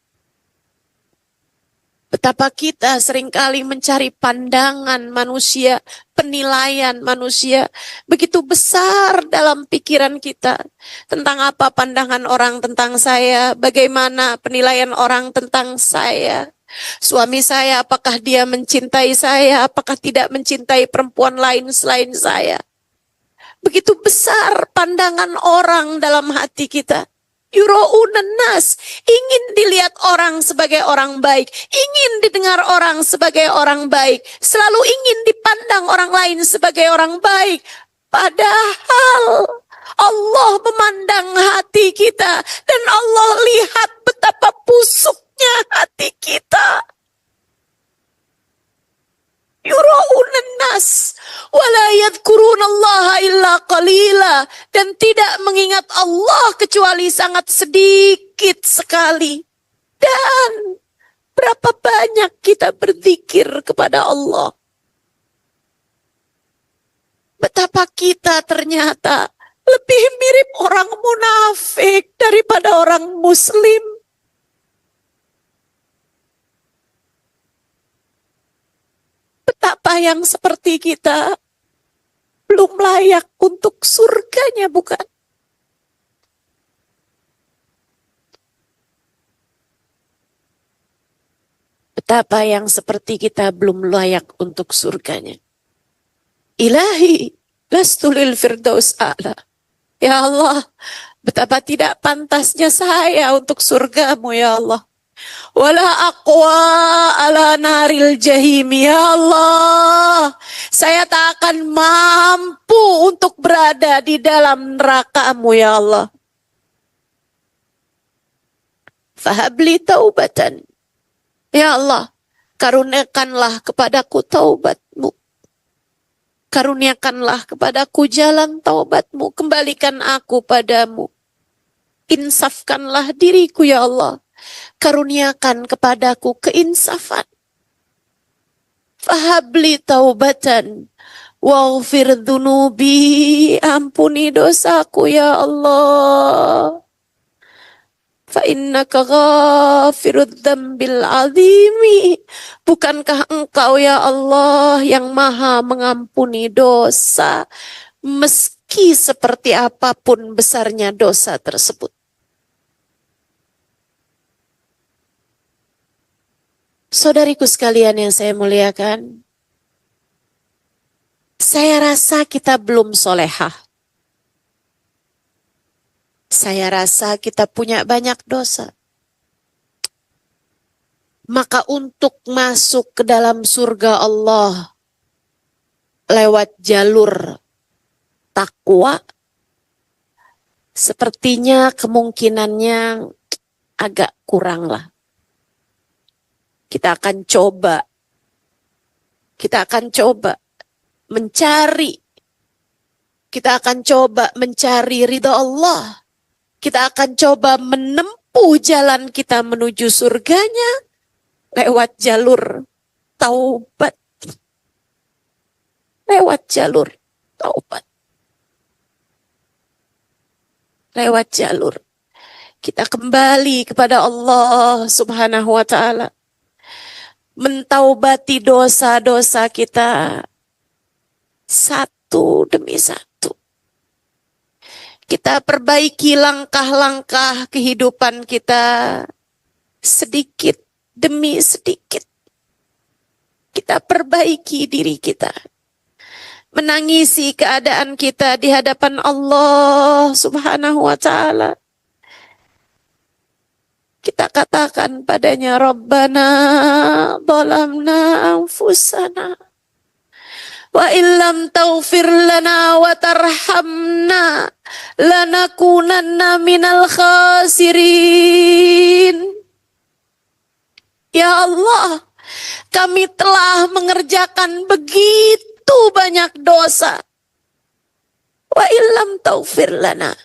[SPEAKER 1] Betapa kita seringkali mencari pandangan manusia, penilaian manusia begitu besar dalam pikiran kita. Tentang apa pandangan orang tentang saya, bagaimana penilaian orang tentang saya. Suami saya, apakah dia mencintai saya, apakah tidak mencintai perempuan lain selain saya. Begitu besar pandangan orang dalam hati kita. Yura'unan nas, ingin dilihat orang sebagai orang baik, ingin didengar orang sebagai orang baik, selalu ingin dipandang orang lain sebagai orang baik. Padahal Allah memandang hati kita dan Allah lihat betapa busuknya hati kita. Yura'unan nas wala yadhkurunallaha illa qalila, dan tidak mengingat Allah kecuali sangat sedikit sekali. Dan berapa banyak kita berzikir kepada Allah. Betapa kita ternyata lebih mirip orang munafik daripada orang muslim. Betapa yang seperti kita belum layak untuk surganya, bukan? Betapa yang seperti kita belum layak untuk surganya. Ilahi, lastu lil firdaus a'la. Ya Allah, betapa tidak pantasnya saya untuk surgamu, ya Allah. Wala aqwa ala naril jahim, ya Allah. Saya tak akan mampu untuk berada di dalam neraka-Mu, ya Allah. Fahabli taubatan. Ya Allah, karuniakanlah kepadaku taubat-Mu. Karuniakanlah kepadaku jalan taubat-Mu. Kembalikan aku padamu. Insafkanlah diriku, ya Allah. Karuniakan kepadaku keinsafan. Fahabli taubatan waghfir dzunubi, ampuni dosaku ya Allah. Fa innaka ghafirudz dzambil azimi, bukankah Engkau ya Allah yang maha mengampuni dosa meski seperti apapun besarnya dosa tersebut. Saudariku sekalian yang saya muliakan, saya rasa kita belum solehah. Saya rasa kita punya banyak dosa. Maka untuk masuk ke dalam surga Allah lewat jalur takwa, sepertinya kemungkinannya agak kurang lah. Kita akan coba mencari. Kita akan coba mencari ridha Allah. Kita akan coba menempuh jalan kita menuju surganya lewat jalur taubat. Lewat jalur taubat. Lewat jalur. Kita kembali kepada Allah Subhanahu wa ta'ala. Mentaubati dosa-dosa kita satu demi satu. Kita perbaiki langkah-langkah kehidupan kita sedikit demi sedikit. Kita perbaiki diri kita. Menangisi keadaan kita di hadapan Allah Subhanahu wa ta'ala. Kita katakan padanya, Rabbana zalamna anfusana wa illam taghfir lana wa tarhamna lanakunanna minal khasirin. Ya Allah, kami telah mengerjakan begitu banyak dosa. Wa illam taghfir lana,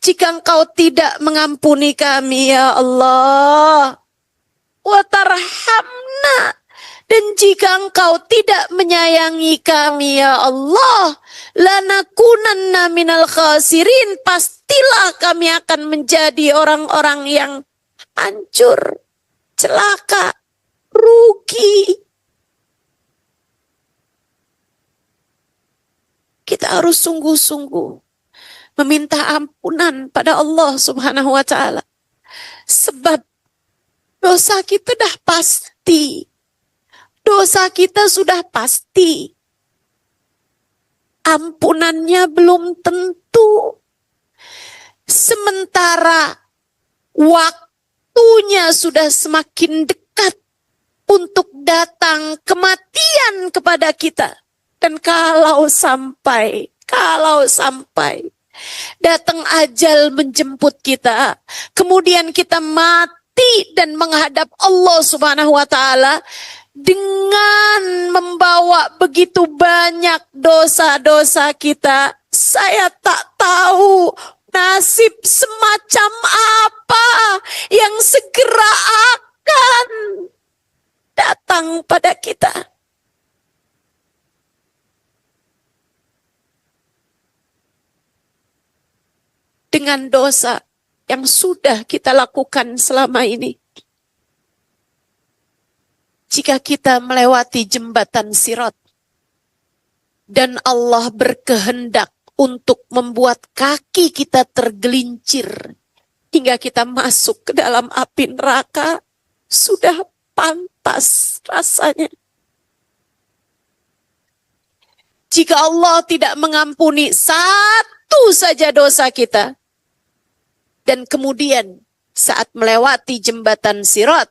[SPEAKER 1] jika Engkau tidak mengampuni kami ya Allah, wa tarhamna, dan jika Engkau tidak menyayangi kami ya Allah, lanakunanna minal khasirin, pastilah kami akan menjadi orang-orang yang hancur, celaka, rugi. Kita harus sungguh-sungguh meminta ampunan pada Allah Subhanahu wa Ta'ala. Sebab dosa kita dah pasti. Dosa kita sudah pasti. Ampunannya belum tentu. Sementara waktunya sudah semakin dekat untuk datang kematian kepada kita. Dan kalau sampai datang ajal menjemput kita, kemudian kita mati dan menghadap Allah Subhanahu wa Ta'ala dengan membawa begitu banyak dosa-dosa kita, saya tak tahu nasib semacam apa yang segera akan datang pada kita. Dengan dosa yang sudah kita lakukan selama ini. Jika kita melewati jembatan Sirat dan Allah berkehendak untuk membuat kaki kita tergelincir hingga kita masuk ke dalam api neraka, sudah pantas rasanya. Jika Allah tidak mengampuni satu saja dosa kita, dan kemudian saat melewati jembatan Sirat,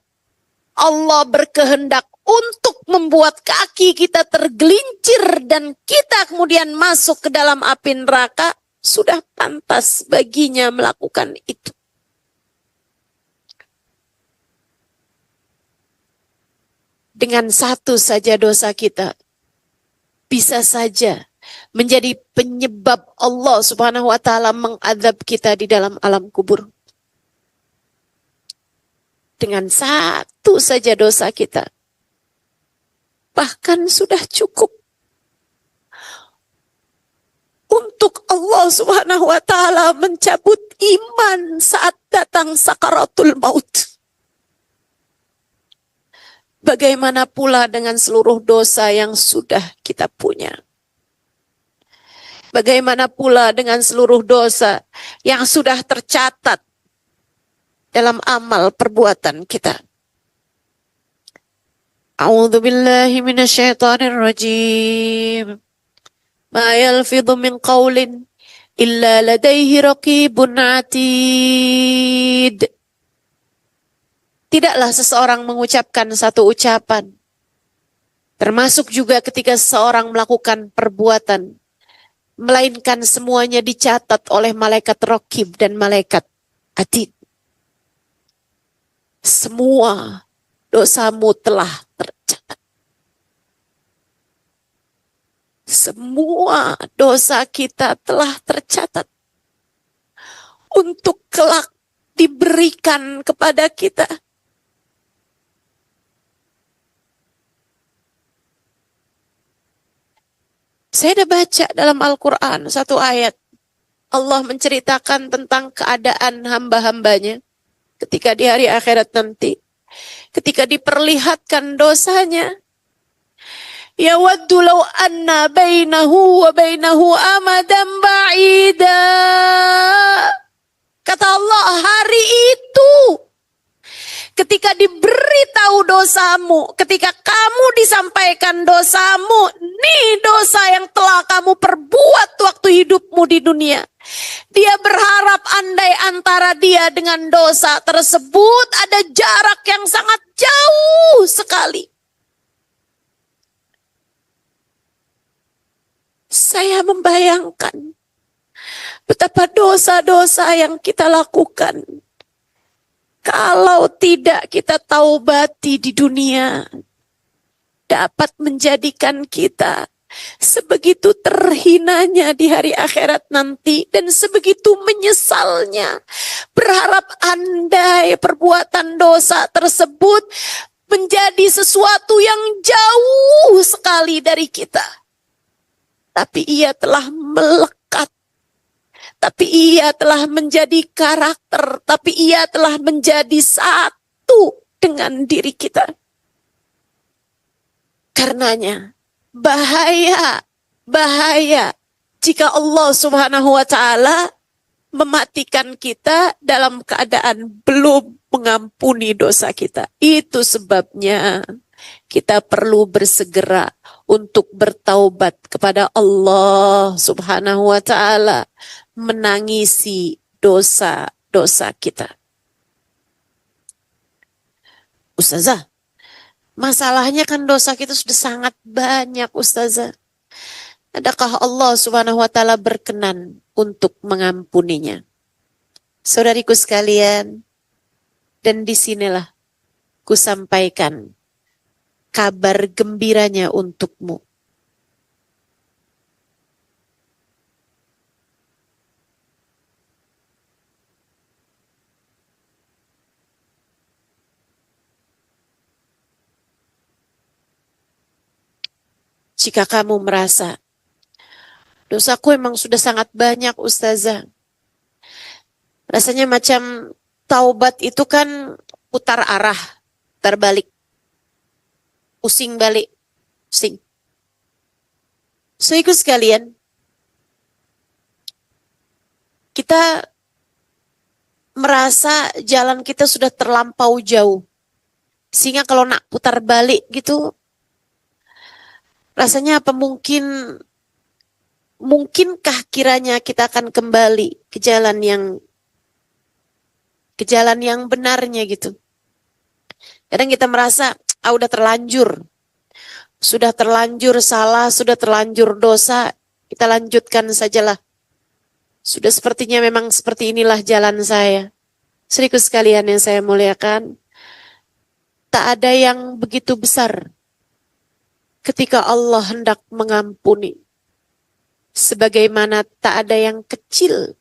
[SPEAKER 1] Allah berkehendak untuk membuat kaki kita tergelincir dan kita kemudian masuk ke dalam api neraka, sudah pantas baginya melakukan itu. Dengan satu saja dosa kita, bisa saja menjadi penyebab Allah Subhanahu wa Ta'ala mengadab kita di dalam alam kubur. Dengan satu saja dosa kita, bahkan sudah cukup untuk Allah Subhanahu wa Ta'ala mencabut iman saat datang sakaratul maut. Bagaimana pula dengan seluruh dosa yang sudah kita punya? Bagaimana pula dengan seluruh dosa yang sudah tercatat dalam amal perbuatan kita? A'udzu billahi minasyaitonir rajim. Ma yalfidhu min qaulin illa ladaihi raqibun atid. Tidaklah seseorang mengucapkan satu ucapan, termasuk juga ketika seseorang melakukan perbuatan, melainkan semuanya dicatat oleh malaikat Raqib dan malaikat Atid. Semua dosamu telah tercatat. Semua dosa kita telah tercatat untuk kelak diberikan kepada kita. Saya sudah baca dalam Al-Quran satu ayat. Allah menceritakan tentang keadaan hamba-hambanya ketika di hari akhirat nanti. Ketika diperlihatkan dosanya. Yawaddu law anna bainahu wa bainahu amadan ba'ida. Kata Allah, hari itu ketika diberitahu dosamu, ketika kamu disampaikan dosamu, nih dosa yang telah kamu perbuat waktu hidupmu di dunia. Dia berharap andai antara dia dengan dosa tersebut ada jarak yang sangat jauh sekali. Saya membayangkan betapa dosa-dosa yang kita lakukan. Kalau tidak kita taubati di dunia, dapat menjadikan kita sebegitu terhinanya di hari akhirat nanti dan sebegitu menyesalnya. Berharap andai perbuatan dosa tersebut menjadi sesuatu yang jauh sekali dari kita. Tapi ia telah melekat. Tapi ia telah menjadi karakter. Tapi ia telah menjadi satu dengan diri kita. Karenanya bahaya jika Allah Subhanahu wa taala mematikan kita dalam keadaan belum mengampuni dosa kita. Itu sebabnya kita perlu bersegera untuk bertaubat kepada Allah Subhanahu wa taala, menangisi dosa-dosa kita. Ustazah, masalahnya kan dosa kita sudah sangat banyak, Ustazah. Adakah Allah Subhanahu wa taala berkenan untuk mengampuninya? Saudariku sekalian, dan disinilah kusampaikan kabar gembiranya untukmu. Jika kamu merasa dosaku emang sudah sangat banyak, Ustazah. Rasanya macam taubat itu kan putar arah, terbalik. Pusing balik, pusing. So, ikut sekalian, kita merasa jalan kita sudah terlampau jauh. Sehingga kalau nak putar balik gitu, rasanya apa mungkinkah kiranya kita akan kembali ke jalan yang benarnya gitu. Kadang kita merasa, udah terlanjur salah, sudah terlanjur dosa, kita lanjutkan sajalah. Sudah sepertinya memang seperti inilah jalan saya. Saudaraku sekalian yang saya muliakan, tak ada yang begitu besar ketika Allah hendak mengampuni. Sebagaimana tak ada yang kecil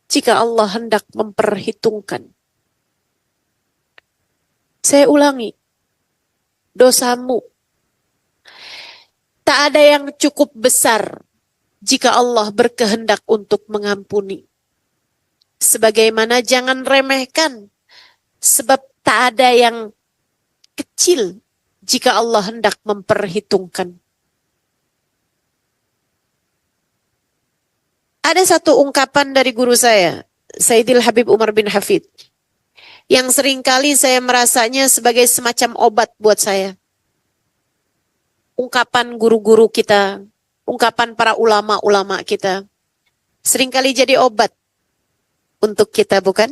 [SPEAKER 1] jika Allah hendak memperhitungkan. Saya ulangi, dosamu tak ada yang cukup besar jika Allah berkehendak untuk mengampuni. Sebagaimana jangan remehkan, sebab tak ada yang kecil jika Allah hendak memperhitungkan. Ada satu ungkapan dari guru saya, Sayyidil Habib Umar bin Hafid, yang seringkali saya merasanya sebagai semacam obat buat saya. Ungkapan guru-guru kita, ungkapan para ulama-ulama kita, seringkali jadi obat untuk kita, bukan?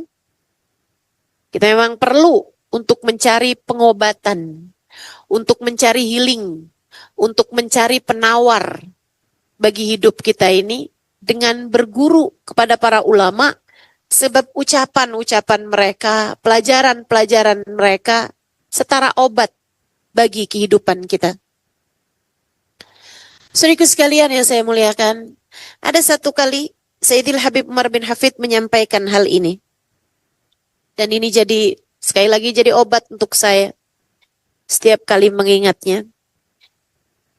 [SPEAKER 1] Kita memang perlu untuk mencari pengobatan, untuk mencari healing, untuk mencari penawar bagi hidup kita ini dengan berguru kepada para ulama, sebab ucapan-ucapan mereka, pelajaran-pelajaran mereka setara obat bagi kehidupan kita. Saudaraku sekalian yang saya muliakan, ada satu kali Sayyidil Habib Umar bin Hafid menyampaikan hal ini. Dan ini sekali lagi jadi obat untuk saya setiap kali mengingatnya.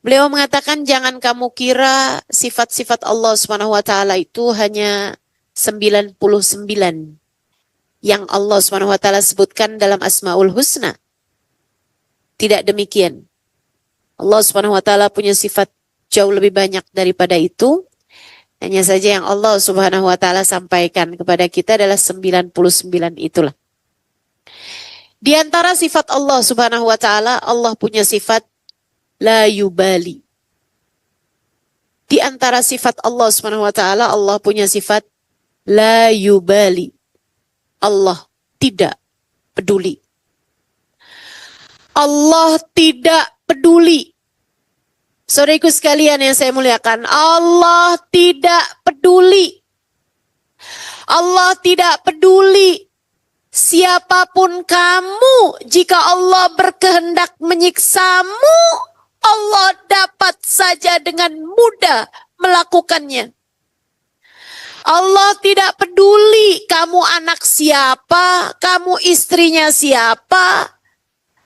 [SPEAKER 1] Beliau mengatakan, jangan kamu kira sifat-sifat Allah Subhanahu wa taala itu hanya 99 yang Allah Subhanahu wa taala sebutkan dalam Asmaul Husna. Tidak demikian. Allah Subhanahu wa taala punya sifat jauh lebih banyak daripada itu. Hanya saja yang Allah Subhanahu wa taala sampaikan kepada kita adalah 99 itulah. Di antara sifat Allah Subhanahu wa taala, Allah punya sifat la yubali. Di antara sifat Allah Subhanahu wa taala, Allah punya sifat la yubali. Allah tidak peduli. Allah tidak peduli. Saudaraku sekalian yang saya muliakan, Allah tidak peduli. Allah tidak peduli siapapun kamu. Jika Allah berkehendak menyiksamu, Allah dapat saja dengan mudah melakukannya. Allah tidak peduli kamu anak siapa, kamu istrinya siapa,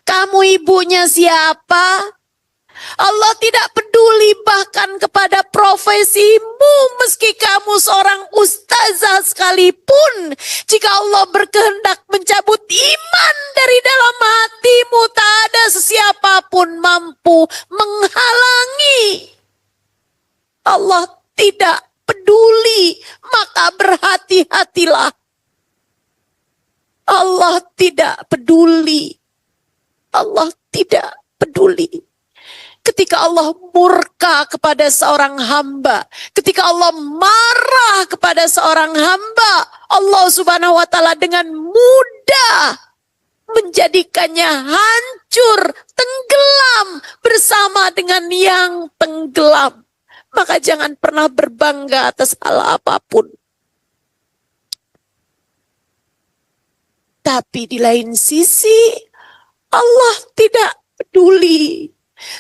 [SPEAKER 1] kamu ibunya siapa. Allah tidak peduli bahkan kepada profesimu, meski kamu seorang ustazah sekalipun. Jika Allah berkehendak mencabut iman dari dalam hatimu, tak ada sesiapapun mampu mampu menghalangi. Allah tidak peduli, maka berhati-hatilah. Allah tidak peduli. Allah tidak peduli. Ketika Allah murka kepada seorang hamba, ketika Allah marah kepada seorang hamba, Allah Subhanahu wa taala dengan mudah menjadikannya hancur, tenggelam bersama dengan yang tenggelam. Maka jangan pernah berbangga atas hal apapun. Tapi di lain sisi, Allah tidak peduli.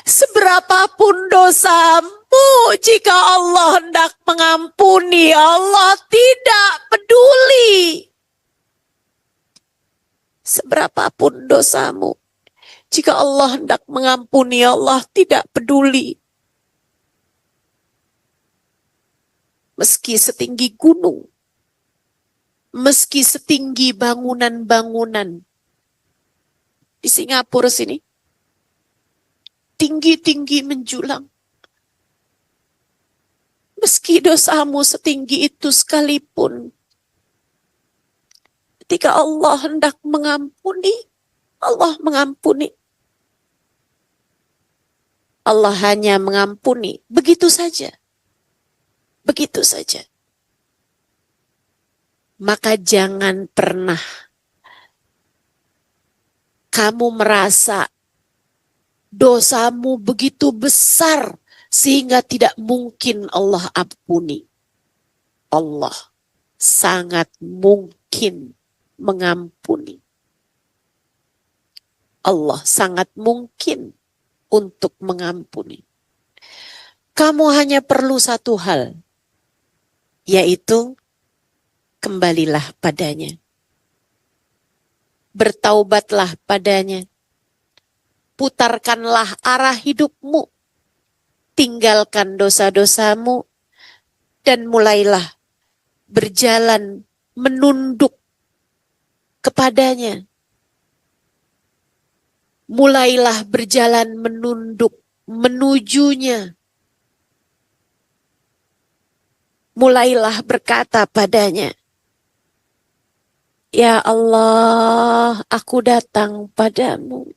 [SPEAKER 1] Seberapapun dosamu, jika Allah hendak mengampuni, Allah tidak peduli. Seberapapun dosamu, jika Allah hendak mengampuni, Allah tidak peduli. Meski setinggi gunung, meski setinggi bangunan-bangunan. Di Singapura sini, tinggi-tinggi menjulang. Meski dosamu setinggi itu sekalipun, ketika Allah hendak mengampuni, Allah mengampuni. Allah hanya mengampuni, begitu saja. Begitu saja. Maka jangan pernah kamu merasa dosamu begitu besar sehingga tidak mungkin Allah ampuni. Allah sangat mungkin mengampuni. Allah sangat mungkin untuk mengampuni. Kamu hanya perlu satu hal, yaitu kembalilah padanya. Bertaubatlah padanya. Putarkanlah arah hidupmu. Tinggalkan dosa-dosamu. Dan mulailah berjalan menunduk kepadanya. Mulailah berjalan menunduk menujunya. Mulailah berkata padanya, ya Allah, aku datang padamu.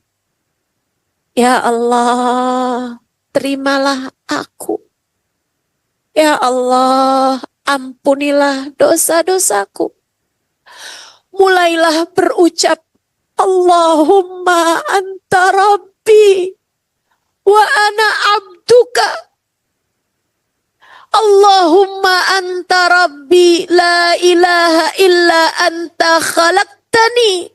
[SPEAKER 1] Ya Allah, terimalah aku. Ya Allah, ampunilah dosa-dosaku. Mulailah berucap, Allahumma anta rabbi wa ana abduka. Allahumma anta rabbi la ilaha illa anta khalaqtani.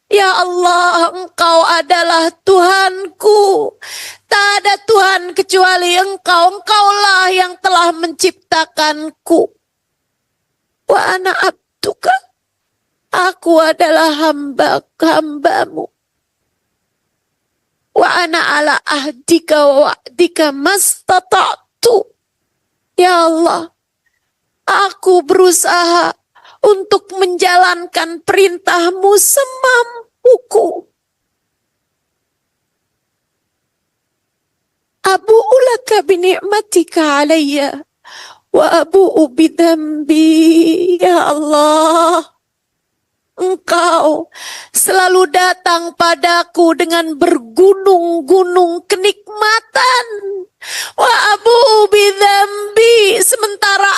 [SPEAKER 1] Ya Allah, engkau adalah Tuhanku. Tak ada Tuhan kecuali engkau. Engkaulah yang telah menciptakanku. Wa ana abduka. Aku adalah hambamu. Wa ana ala ahdika wa wa'dika mastata'tu. Ya Allah, aku berusaha untuk menjalankan perintahmu semampuku. Abu'u laka bini'matika alayya wa abu'u bidambi. Ya Allah, Engkau selalu datang padaku dengan bergunung-gunung kenikmatan. Wa abu bidzambi, sementara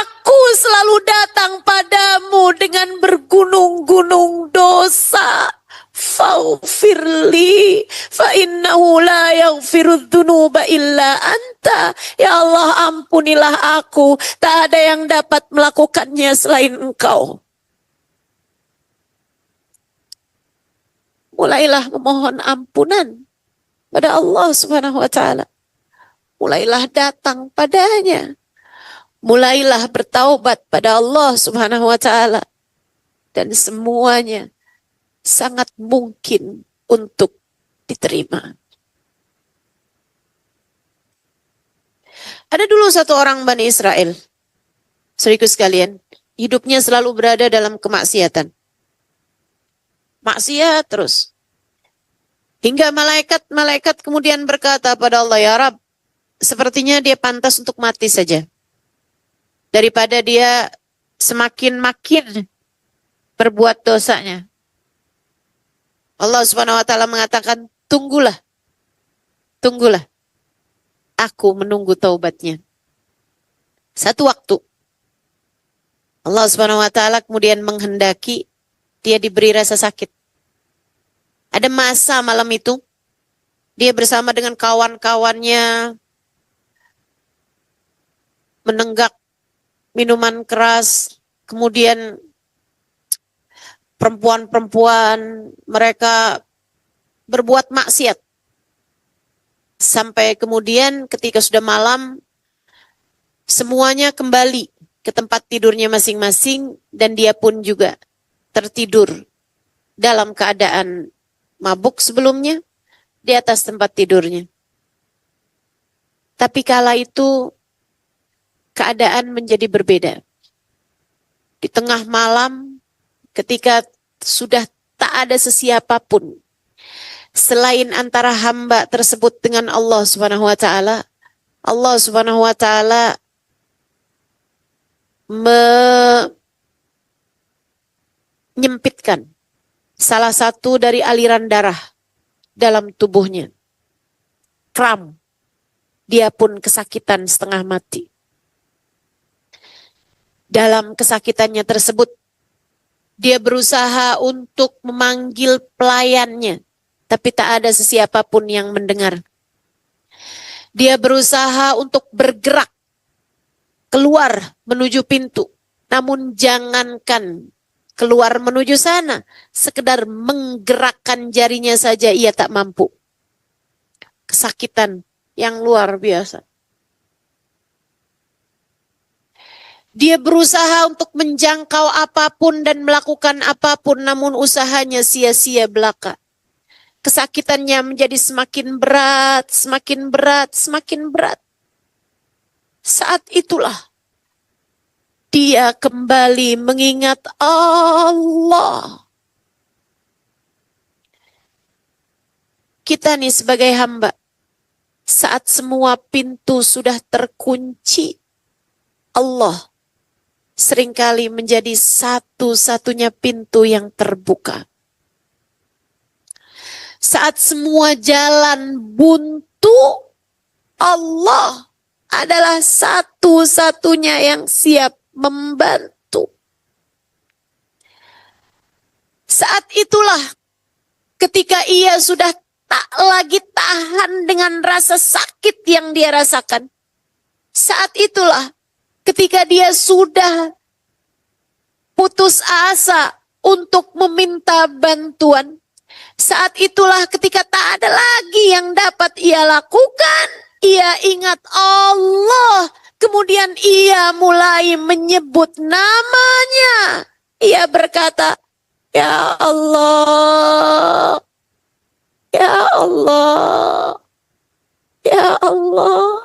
[SPEAKER 1] aku selalu datang padamu dengan bergunung-gunung dosa. Faghfirli fa innahu la yaghfiru dzunuba illa anta. Ya Allah, ampunilah aku, tak ada yang dapat melakukannya selain Engkau. Mulailah memohon ampunan pada Allah Subhanahu wa taala. Mulailah datang padanya. Mulailah bertaubat pada Allah Subhanahu wa taala. Dan semuanya sangat mungkin untuk diterima. Ada dulu satu orang Bani Israel. Saudaraku sekalian, hidupnya selalu berada dalam kemaksiatan. Maksiat terus. Hingga malaikat kemudian berkata pada Allah, ya Rabb, sepertinya dia pantas untuk mati saja. Daripada dia semakin makin berbuat dosanya. Allah Subhanahu wa taala mengatakan, tunggulah. Aku menunggu taubatnya. Satu waktu Allah Subhanahu wa taala kemudian menghendaki dia diberi rasa sakit. Ada masa malam itu dia bersama dengan kawan-kawannya menenggak minuman keras, kemudian perempuan-perempuan mereka berbuat maksiat. Sampai kemudian ketika sudah malam, semuanya kembali ke tempat tidurnya masing-masing dan dia pun juga tertidur dalam keadaan mabuk sebelumnya di atas tempat tidurnya. Tapi kala itu keadaan menjadi berbeda. Di tengah malam ketika sudah tak ada sesiapapun selain antara hamba tersebut dengan Allah Subhanahu wa taala, Allah Subhanahu wa taala menyempitkan salah satu dari aliran darah dalam tubuhnya. Kram. Dia pun kesakitan setengah mati. Dalam kesakitannya tersebut, dia berusaha untuk memanggil pelayannya, tapi tak ada sesiapapun yang mendengar. Dia berusaha untuk bergerak keluar menuju pintu, namun jangankan keluar menuju sana, sekedar menggerakkan jarinya saja ia tak mampu. Kesakitan yang luar biasa. Dia berusaha untuk menjangkau apapun dan melakukan apapun, namun usahanya sia-sia belaka. Kesakitannya menjadi semakin berat, semakin berat, semakin berat. Saat itulah dia kembali mengingat Allah. Kita nih sebagai hamba, saat semua pintu sudah terkunci, Allah seringkali menjadi satu-satunya pintu yang terbuka. Saat semua jalan buntu, Allah adalah satu-satunya yang siap membantu. Saat itulah ketika ia sudah tak lagi tahan dengan rasa sakit yang dia rasakan. Saat itulah ketika dia sudah putus asa untuk meminta bantuan. Saat itulah ketika tak ada lagi yang dapat ia lakukan. Ia ingat Allah. Kemudian ia mulai menyebut namanya. Ia berkata, ya Allah. Ya Allah. Ya Allah.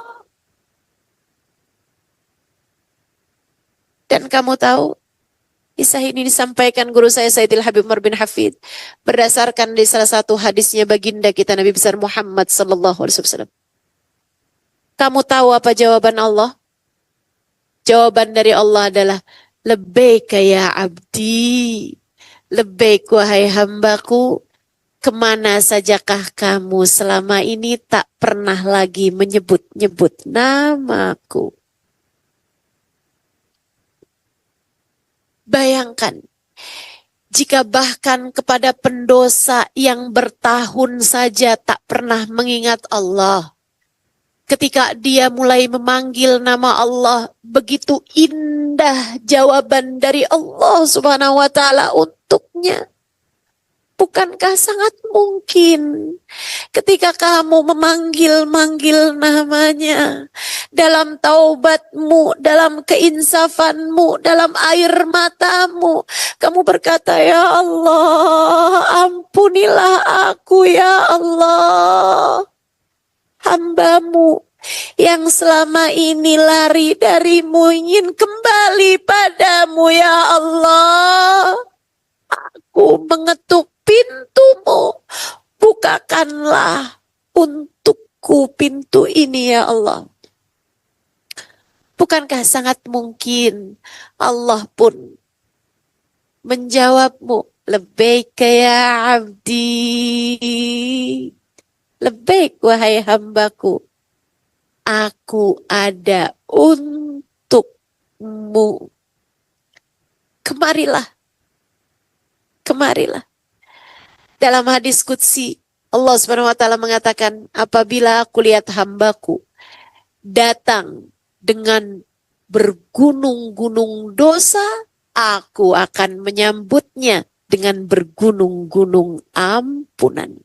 [SPEAKER 1] Dan kamu tahu, kisah ini disampaikan guru saya Sayyidil Habib Umar bin Hafid berdasarkan di salah satu hadisnya baginda kita Nabi besar Muhammad sallallahu alaihi wasallam. Kamu tahu apa jawaban Allah? Jawaban dari Allah adalah labbaika ya abdi. Labbaik wahai hambaku. Kemana sajakah kamu selama ini tak pernah lagi menyebut-nyebut namaku? Bayangkan, jika bahkan kepada pendosa yang bertahun saja tak pernah mengingat Allah, ketika dia mulai memanggil nama Allah, begitu indah jawaban dari Allah Subhanahu wa taala untuknya. Bukankah sangat mungkin ketika kamu memanggil-manggil namanya, dalam taubatmu, dalam keinsafanmu, dalam air matamu, kamu berkata, ya Allah, ampunilah aku ya Allah, hambamu yang selama ini lari darimu ingin kembali padamu ya Allah. Aku mengetuk pintumu, bukakan bukakanlah untukku pintu ini ya Allah. Bukankah sangat mungkin Allah pun menjawabmu, labbaik ya abdi, labbaik wahai hambaku, aku ada untukmu. Kemarilah, kemarilah. Dalam hadis qudsi, Allah Subhanahu wa taala mengatakan, apabila aku lihat hambaku datang dengan bergunung-gunung dosa, aku akan menyambutnya dengan bergunung-gunung ampunan.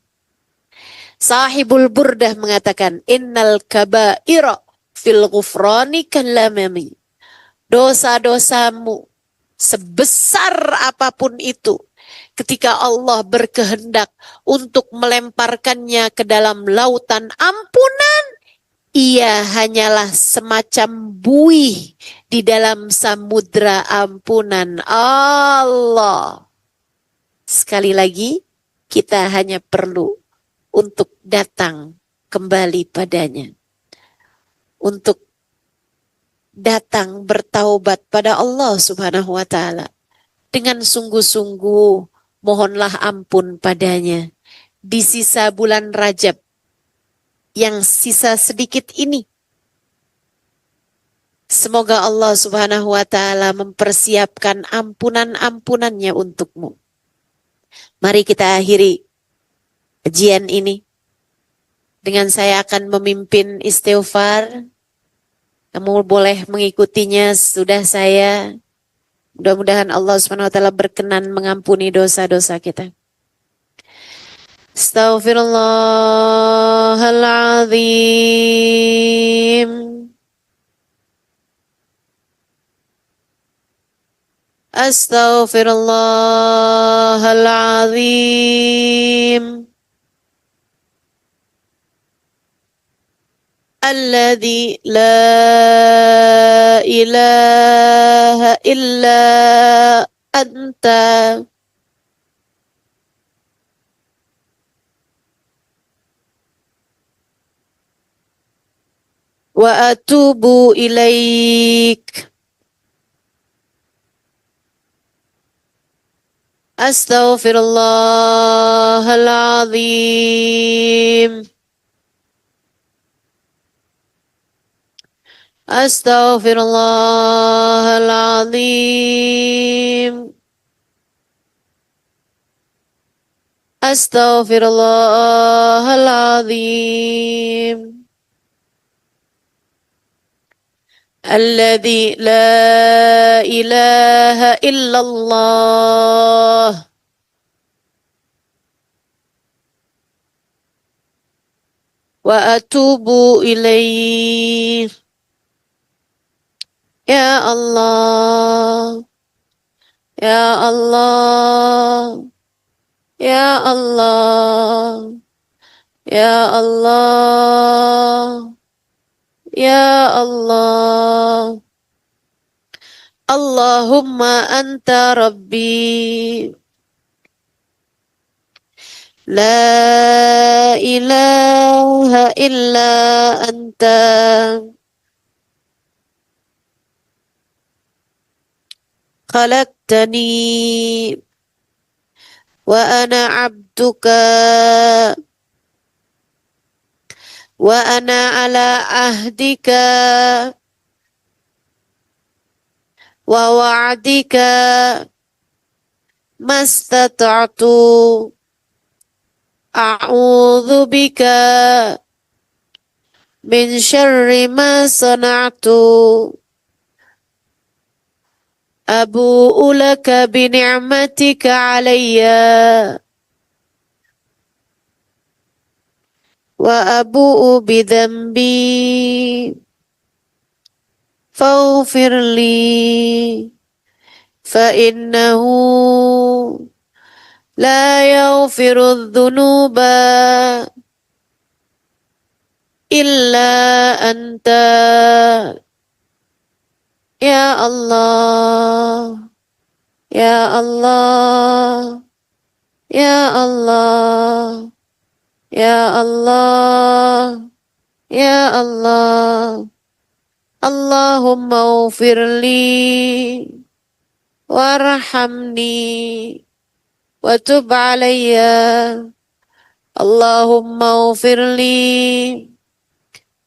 [SPEAKER 1] Sahibul Burdah mengatakan, innal kabaira fil ghufrani kalamami. Dosa-dosamu sebesar apapun itu, ketika Allah berkehendak untuk melemparkannya ke dalam lautan ampunan, ia hanyalah semacam buih di dalam samudra ampunan Allah. Sekali lagi, kita hanya perlu untuk datang kembali padanya. Untuk datang bertaubat pada Allah Subhanahu wa taala. Dengan sungguh-sungguh mohonlah ampun padanya. Di sisa bulan Rajab yang sisa sedikit ini, semoga Allah Subhanahu wa taala mempersiapkan ampunan-ampunannya untukmu. Mari kita akhiri kajian ini dengan saya akan memimpin istighfar. Kamu boleh mengikutinya sudah saya. Mudah-mudahan Allah Subhanahu wa taala berkenan mengampuni dosa-dosa kita. Astaghfirullahaladzim. Astaghfirullahaladzim. Alladzi la ilaha illa anta. Wa atubu ilaik. Astaghfirullahaladzim. Astaghfirullahaladzim. Astaghfirullahaladzim. Alladzi la ilaha illallah. Wa atubu ilaih. Ya Allah. Ya Allah. Ya Allah. Ya Allah. Ya Allah. Allahumma anta Rabbi. La ilaha illa anta. Khalaqtani. Wa ana abduka. Wa ana ala ahdika. Wa wa'dika. Mastata'tu. A'udzu bika min syarri ma sana'tu. Abu'u laka bi ni'matika 'alayya wa abu'u bi dhanbi faghfir li fa innahu la yaghfiru dhunuba illa anta. Ya Allah. Ya Allah. Ya Allah. Ya Allah, Ya Allah, Allahumma ufirli, warhamni, wa tub alayya. Allahumma ufirli,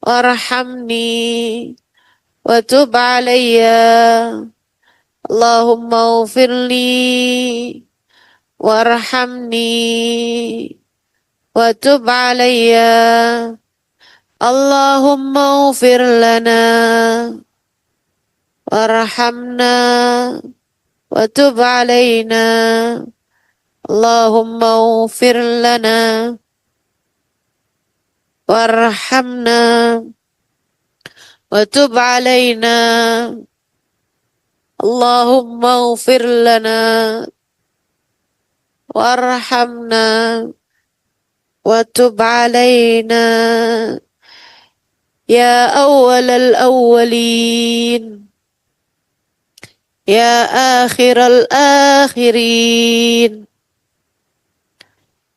[SPEAKER 1] warhamni, wa tub alayya. Allahumma ufirli, warhamni, wa tub alayya. Allahumma ufir lana, warhamna, wa tub alayna. Allahumma ufir lana, warhamna, wa tub alayna. Allahumma ufir lana, warhamna, wa tub alayna. Ya awwalal awwalin, ya akhiral akhirin,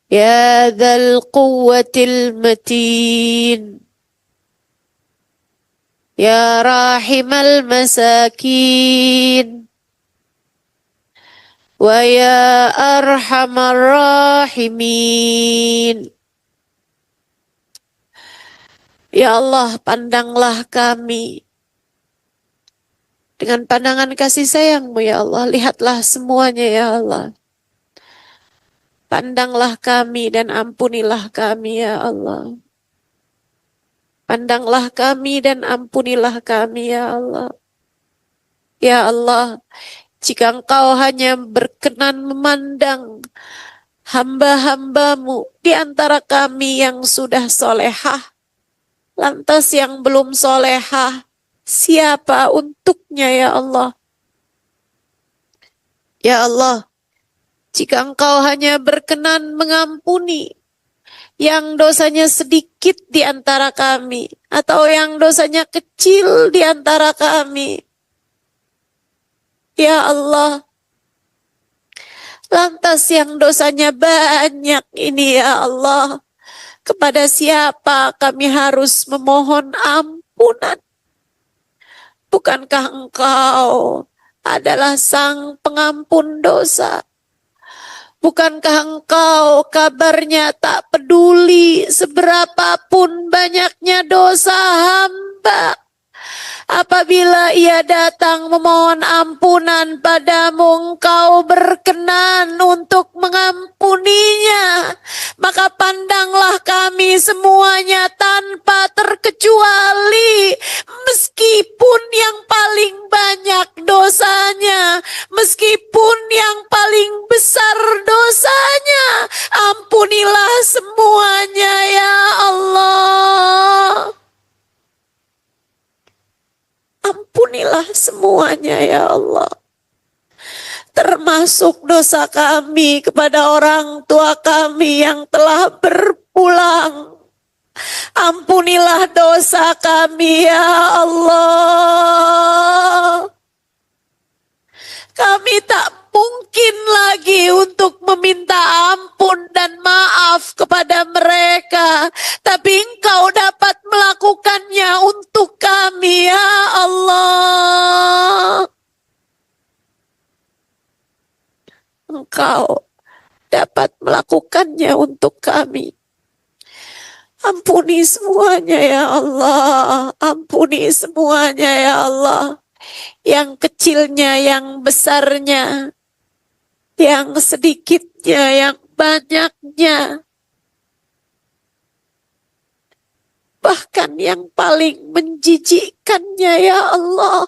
[SPEAKER 1] ya dzal quwwatil matin, ya rahimal masakin, wa ya arhamar rahimin. Ya Allah, pandanglah kami dengan pandangan kasih sayang-Mu, ya Allah. Lihatlah semuanya, ya Allah. Pandanglah kami dan ampunilah kami, ya Allah. Pandanglah kami dan ampunilah kami, ya Allah. Ya Allah, jika Engkau hanya berkenan memandang hamba-hamba-Mu di antara kami yang sudah solehah, lantas yang belum solehah, siapa untuknya, ya Allah? Ya Allah, jika Engkau hanya berkenan mengampuni yang dosanya sedikit di antara kami, atau yang dosanya kecil di antara kami, ya Allah, lantas yang dosanya banyak ini, ya Allah, kepada siapa kami harus memohon ampunan? Bukankah Engkau adalah Sang Pengampun dosa? Bukankah Engkau kabarnya tak peduli seberapapun banyaknya dosa hamba? Apabila ia datang memohon ampunan padamu, Engkau berkenan untuk mengampuninya. Maka pandanglah kami semuanya tanpa terkecuali, meskipun yang paling banyak dosanya, meskipun yang paling besar dosanya, ampunilah semuanya, ya Allah. Ampunilah semuanya, ya Allah. Termasuk dosa kami kepada orang tua kami yang telah berpulang. Ampunilah dosa kami, ya Allah. Kami tak mungkin lagi untuk meminta ampun dan maaf kepada mereka, tapi Engkau dapat melakukannya untuk kami, ya Allah. Engkau dapat melakukannya untuk kami. Ampuni semuanya, ya Allah. Ampuni semuanya, ya Allah. Yang kecilnya, yang besarnya, yang sedikitnya, yang banyaknya, bahkan yang paling menjijikkannya, ya Allah.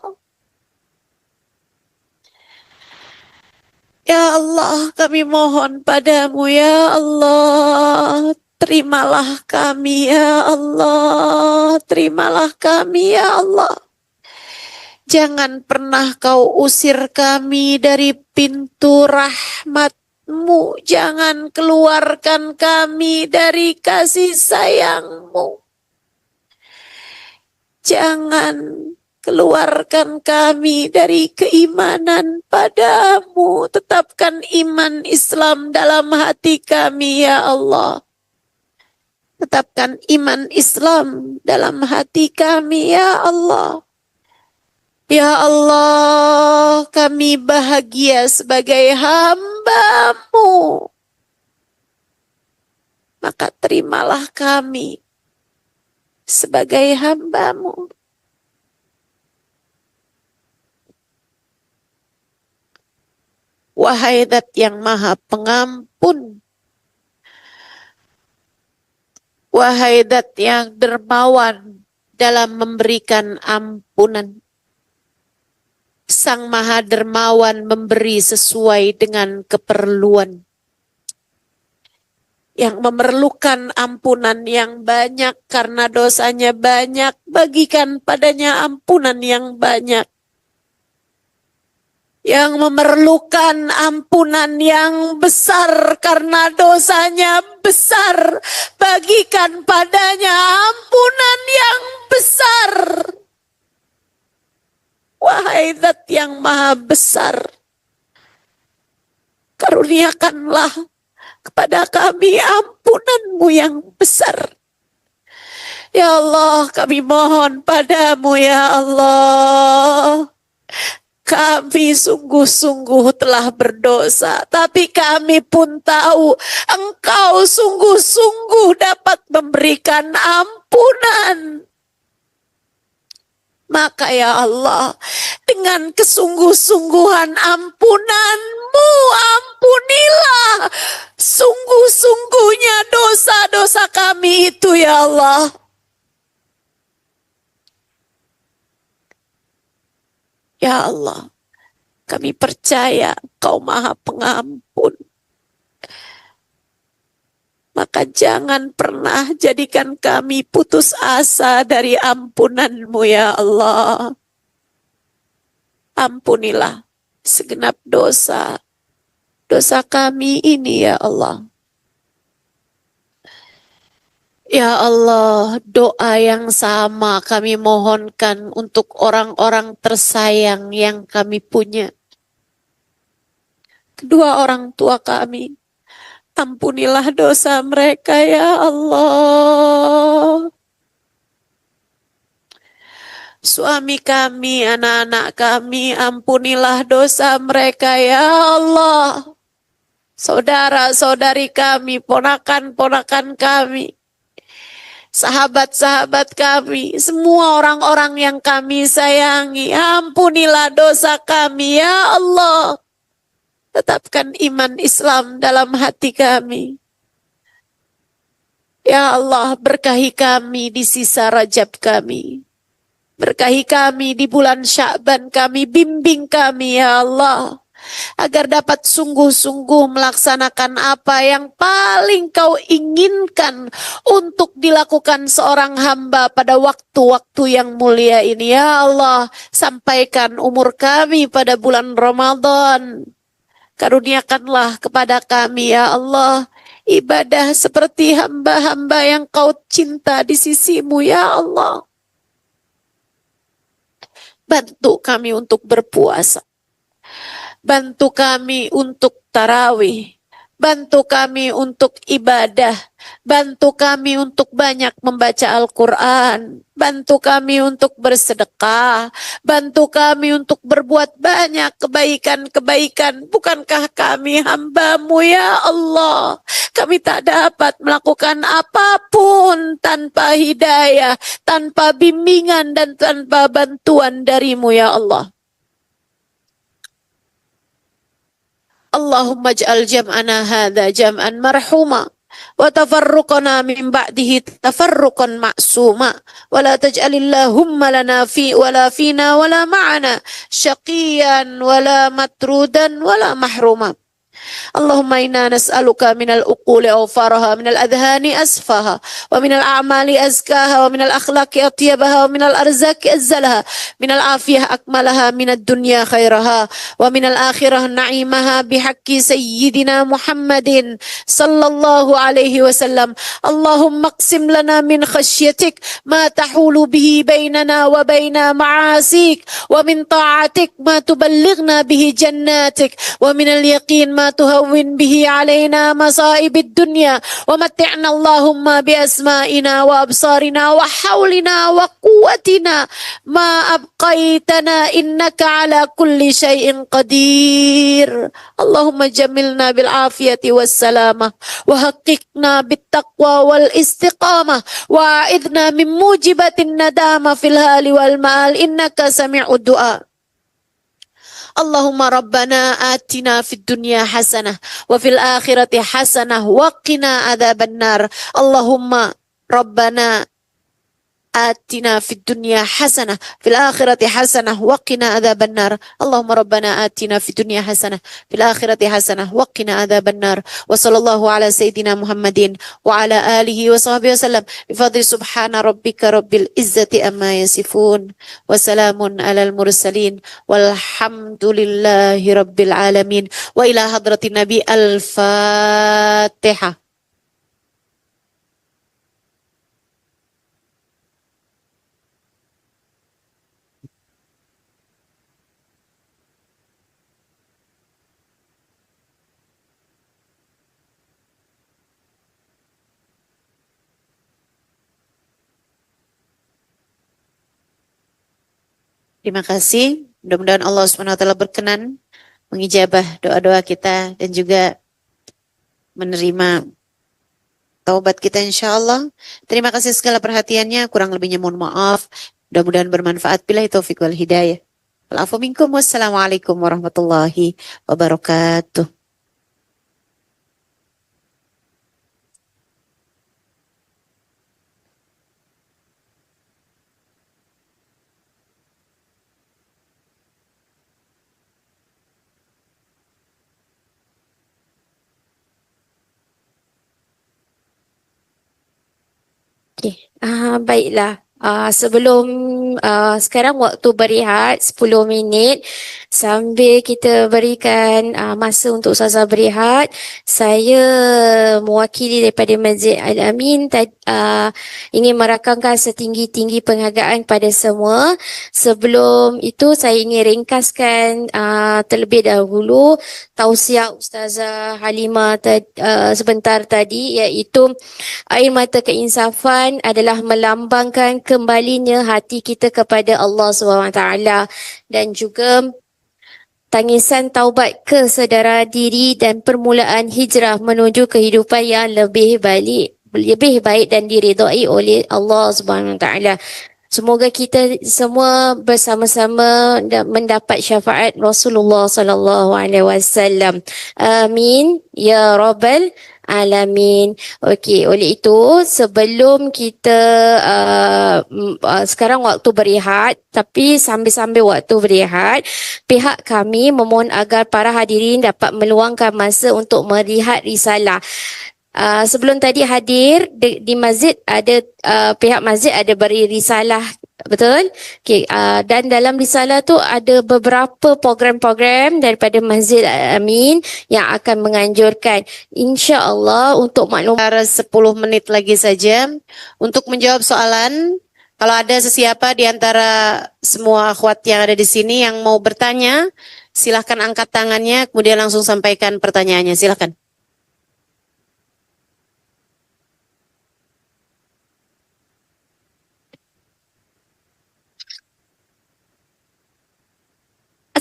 [SPEAKER 1] Ya Allah, kami mohon padamu, ya Allah. Terimalah kami, ya Allah. Terimalah kami, ya Allah. Jangan pernah Kau usir kami dari pintu rahmat-Mu. Jangan keluarkan kami dari kasih sayang-Mu. Jangan keluarkan kami dari keimanan padamu. Tetapkan iman Islam dalam hati kami, ya Allah. Tetapkan iman Islam dalam hati kami, ya Allah. Ya Allah, kami bahagia sebagai hamba-Mu. Maka terimalah kami sebagai hamba-Mu. Wahai Zat yang Maha Pengampun, wahai Zat yang dermawan dalam memberikan ampunan, Sang Maha Dermawan memberi sesuai dengan keperluan. Yang memerlukan ampunan yang banyak karena dosanya banyak, bagikan padanya ampunan yang banyak. Yang memerlukan ampunan yang besar karena dosanya besar, bagikan padanya ampunan yang besar. Wahai Zat yang Maha Besar, karuniakanlah kepada kami ampunan-Mu yang besar. Ya Allah, kami mohon padamu, ya Allah. Kami sungguh-sungguh telah berdosa, tapi kami pun tahu Engkau sungguh-sungguh dapat memberikan ampunan. Maka ya Allah, dengan kesungguh-sungguhan ampunan-Mu, ampunilah sungguh-sungguhnya dosa-dosa kami itu, ya Allah. Ya Allah, kami percaya Engkau Maha Pengampun. Maka jangan pernah jadikan kami putus asa dari ampunan-Mu, ya Allah. Ampunilah segenap dosa kami ini, ya Allah. Ya Allah, doa yang sama kami mohonkan untuk orang-orang tersayang yang kami punya. Kedua orang tua kami, ampunilah dosa mereka, ya Allah. Suami kami, anak-anak kami, ampunilah dosa mereka, ya Allah. Saudara-saudari kami, ponakan-ponakan kami, sahabat-sahabat kami, semua orang-orang yang kami sayangi, ampunilah dosa kami, ya Allah. Tetapkan iman Islam dalam hati kami. Ya Allah, berkahi kami di sisa Rajab kami. Berkahi kami di bulan Sya'ban kami, bimbing kami, ya Allah. Agar dapat sungguh-sungguh melaksanakan apa yang paling Kau inginkan untuk dilakukan seorang hamba pada waktu-waktu yang mulia ini. Ya Allah, sampaikan umur kami pada bulan Ramadan. Karuniakanlah kepada kami, ya Allah, ibadah seperti hamba-hamba yang Kau cinta di sisi-Mu, ya Allah. Bantu kami untuk berpuasa. Bantu kami untuk tarawih. Bantu kami untuk ibadah. Bantu kami untuk banyak membaca Al-Quran. Bantu kami untuk bersedekah. Bantu kami untuk berbuat banyak kebaikan-kebaikan. Bukankah kami hamba-Mu, ya Allah? Kami tak dapat melakukan apapun tanpa hidayah, tanpa bimbingan dan tanpa bantuan dari-Mu, ya Allah. Allahumma ij'al jam'ana hadha jam'an marhuma wa tafarruqana min ba'dihi tafarruqan ma'suma wa la taj'alillahumma lana fi wala fina wala ma'ana syaqiyan wala matrudan wala mahruma. Allahumma inna nas'aluka minal uquli awfaraha, minal adhani asfaha, wa minal a'mali azkaha, wa minal akhlaqi atyabaha, wa minal arzaki azzalaha, minal afiyah akmalaha, minal dunya khairaha, wa minal akhirah na'imaha bihaqqi sayyidina Muhammadin sallallahu alaihi wasallam. Allahumma qsim lana min khasyatik ma tahulu bihi bainana wa baina ma'asik, wa min ta'atik ma tuballighna bihi jannatik, wa minal yaqin ma ما تهون به علينا مصائب الدنيا ومتعنا اللهم بأسمائنا وأبصارنا وحولنا وقوتنا ما أبقيتنا إنك على كل شيء قدير اللهم جملنا بالعافية والسلامة وحققنا بالتقوى والاستقامة وأعذنا من موجبة الندامة في الهال والمآل إنك سميع الدعاء اللهم ربنا آتنا في الدنيا حسنة وفي الآخرة حسنة وقنا عذاب النار اللهم ربنا آتنا في الدنيا حسنة في الآخرة حسنة وقنا عذاب النار اللهم ربنا آتنا في الدنيا حسنة في الآخرة حسنة وقنا عذاب النار وصلى الله على سيدنا محمد وعلى آله وصحبه وسلم بفضل سبحان ربك رب العزة أما يصفون وسلام على المرسلين والحمد لله رب العالمين وإلى حضرة النبي الفاتحة. Terima kasih. Mudah-mudahan Allah Subhanahu wa taala berkenan mengijabah doa-doa kita dan juga menerima taubat kita insyaallah. Terima kasih segala perhatiannya. Kurang lebihnya mohon maaf. Mudah-mudahan bermanfaat. Billahi taufiq wal hidayah. Wal afu minkum. Wassalamualaikum warahmatullahi wabarakatuh.
[SPEAKER 2] Okey, baiklah. Sebelum sekarang waktu berehat 10 minit sambil kita berikan masa untuk Ustazah berehat, saya mewakili daripada Masjid Al-Amin ingin merakamkan setinggi-tinggi penghargaan pada semua. Sebelum itu saya ingin ringkaskan terlebih dahulu tausiah Ustazah Halimah sebentar tadi, iaitu air mata keinsafan adalah melambangkan kembalinya hati kita kepada Allah SWT dan juga tangisan taubat kesedara diri dan permulaan hijrah menuju kehidupan yang lebih baik dan diridai oleh Allah SWT. Semoga kita semua bersama-sama mendapat syafaat Rasulullah sallallahu alaihi wasallam. Amin ya rabbal alamin. Okey, oleh itu sebelum kita sekarang waktu berehat, tapi sambil-sambil waktu berehat, pihak kami memohon agar para hadirin dapat meluangkan masa untuk melihat risalah. Sebelum tadi hadir di masjid, ada pihak masjid ada beri risalah, betul? Okay, dan dalam risalah tu ada beberapa program-program daripada Masjid Amin yang akan menganjurkan, insya-Allah, untuk maklum.
[SPEAKER 1] 10 menit lagi saja untuk menjawab soalan. Kalau ada sesiapa di antara semua akhwat yang ada di sini yang mau bertanya, silahkan angkat tangannya, kemudian langsung sampaikan pertanyaannya. Silahkan.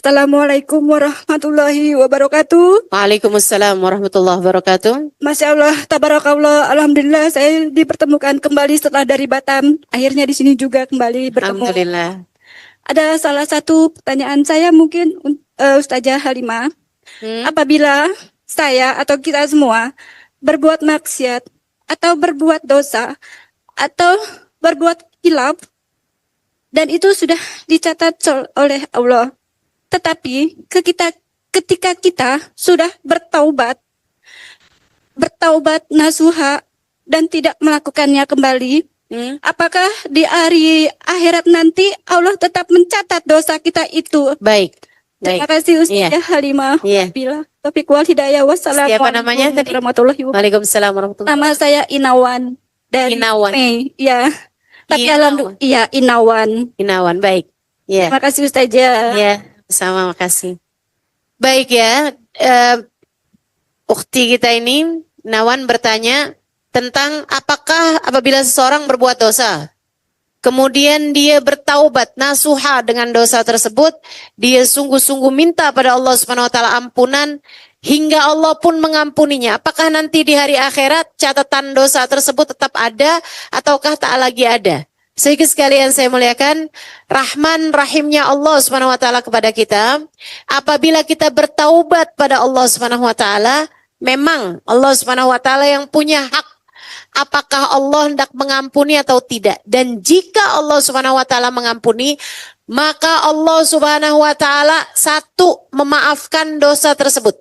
[SPEAKER 3] Assalamualaikum warahmatullahi wabarakatuh.
[SPEAKER 1] Waalaikumsalam warahmatullahi wabarakatuh.
[SPEAKER 3] Masya Allah, tabarakallah, alhamdulillah saya dipertemukan kembali setelah dari Batam. Akhirnya di sini juga kembali bertemu.
[SPEAKER 1] Alhamdulillah.
[SPEAKER 3] Ada salah satu pertanyaan saya mungkin Ustazah Halimah. Apabila saya atau kita semua berbuat maksiat atau berbuat dosa atau berbuat khilaf dan itu sudah dicatat oleh Allah. Tetapi ketika kita sudah bertaubat nasuha dan tidak melakukannya kembali, apakah di hari akhirat nanti Allah tetap mencatat dosa kita itu?
[SPEAKER 1] Baik.
[SPEAKER 3] Terima kasih Ustazah Halimah. Bila taufiq wal hidayah. Wassalamualaikum
[SPEAKER 1] Siapa namanya tadi?
[SPEAKER 3] warahmatullahi wabarakatuh.
[SPEAKER 1] Waalaikumsalam warahmatullahi
[SPEAKER 3] Nama saya Inawan dari
[SPEAKER 1] Inawan.
[SPEAKER 3] Ya. Tapi alhamdulillah, iya Inawan.
[SPEAKER 1] Inawan, baik. Ya.
[SPEAKER 3] Terima kasih Ustazah.
[SPEAKER 1] Ya, sama makasih. Baik ya. Ukhti kita ini, Nawan bertanya tentang apakah apabila seseorang berbuat dosa, kemudian dia bertaubat, nasuha dengan dosa tersebut, dia sungguh-sungguh minta pada Allah Subhanahu wa taala ampunan hingga Allah pun mengampuninya. Apakah nanti di hari akhirat catatan dosa tersebut tetap ada ataukah tak lagi ada? Sehingga sekalian saya muliakan, Rahman Rahimnya Allah Subhanahu wa taala kepada kita, apabila kita bertaubat pada Allah Subhanahu wa taala, memang Allah Subhanahu wa taala yang punya hak apakah Allah hendak mengampuni atau tidak. Dan jika Allah Subhanahu wa taala mengampuni, maka Allah Subhanahu wa taala satu memaafkan dosa tersebut.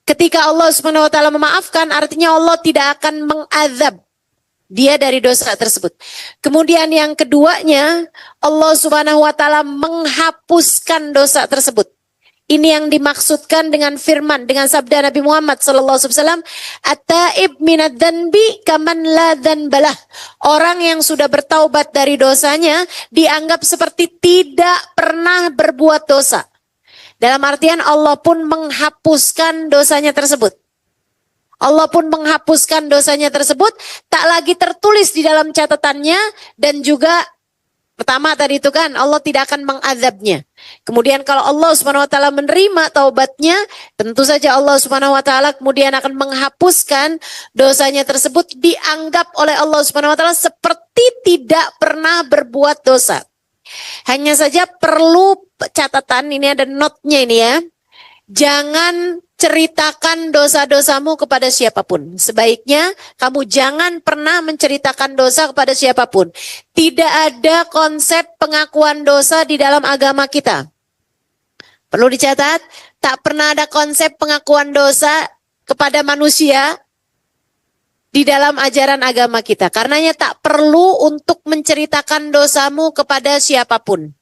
[SPEAKER 1] Ketika Allah Subhanahu wa taala memaafkan, artinya Allah tidak akan mengazab dia dari dosa tersebut. Kemudian yang keduanya, Allah Subhanahu wa taala menghapuskan dosa tersebut. Ini yang dimaksudkan dengan firman, dengan sabda Nabi Muhammad SAW, At-taib minad dhanbi kaman la dhanbalah. Orang yang sudah bertaubat dari dosanya dianggap seperti tidak pernah berbuat dosa. Dalam artian Allah pun menghapuskan dosanya tersebut. Allah pun menghapuskan dosanya tersebut, tak lagi tertulis di dalam catatannya, dan juga pertama tadi itu kan Allah tidak akan mengazabnya. Kemudian kalau Allah Subhanahu wa taala menerima taubatnya, tentu saja Allah Subhanahu wa taala kemudian akan menghapuskan dosanya tersebut, dianggap oleh Allah Subhanahu wa taala seperti tidak pernah berbuat dosa. Hanya saja perlu catatan, ini ada notnya ini ya. Jangan ceritakan dosa-dosamu kepada siapapun. Sebaiknya kamu jangan pernah menceritakan dosa kepada siapapun. Tidak ada konsep pengakuan dosa di dalam agama kita. Perlu dicatat, tak pernah ada konsep pengakuan dosa kepada manusia di dalam ajaran agama kita. Karenanya tak perlu untuk menceritakan dosamu kepada siapapun.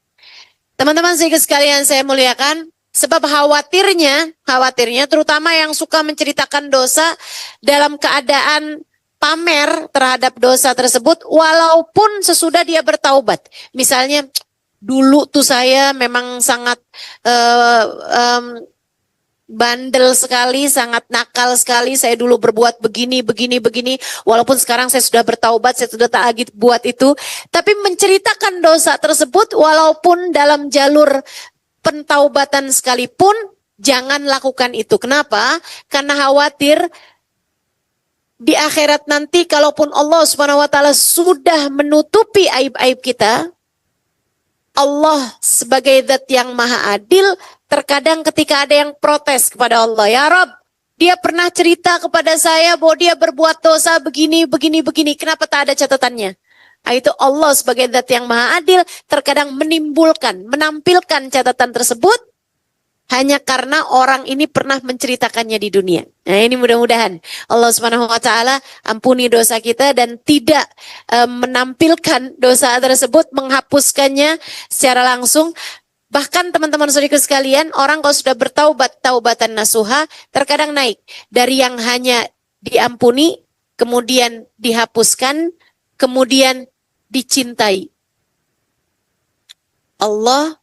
[SPEAKER 1] Teman-teman sekalian saya muliakan, sebab khawatirnya terutama yang suka menceritakan dosa dalam keadaan pamer terhadap dosa tersebut walaupun sesudah dia bertaubat. Misalnya, dulu tuh saya memang sangat bandel sekali, sangat nakal sekali, saya dulu berbuat begini, walaupun sekarang saya sudah bertaubat, saya sudah tak lagi buat itu. Tapi menceritakan dosa tersebut walaupun dalam jalur pentaubatan sekalipun, jangan lakukan itu. Kenapa? Karena khawatir di akhirat nanti kalaupun Allah Subhanahu wa taala sudah menutupi aib-aib kita, Allah sebagai zat yang maha adil, terkadang ketika ada yang protes kepada Allah, ya Rabb, dia pernah cerita kepada saya bahwa dia berbuat dosa begini, kenapa tak ada catatannya? Itu Allah sebagai zat yang maha adil terkadang menampilkan catatan tersebut hanya karena orang ini pernah menceritakannya di dunia. Nah, ini mudah-mudahan Allah Subhanahu wa taala ampuni dosa kita dan tidak menampilkan dosa tersebut, menghapuskannya secara langsung. Bahkan teman-teman saudaraku sekalian, orang kalau sudah bertaubat, taubatan nasuha, terkadang naik dari yang hanya diampuni, kemudian dihapuskan, kemudian dicintai. Allah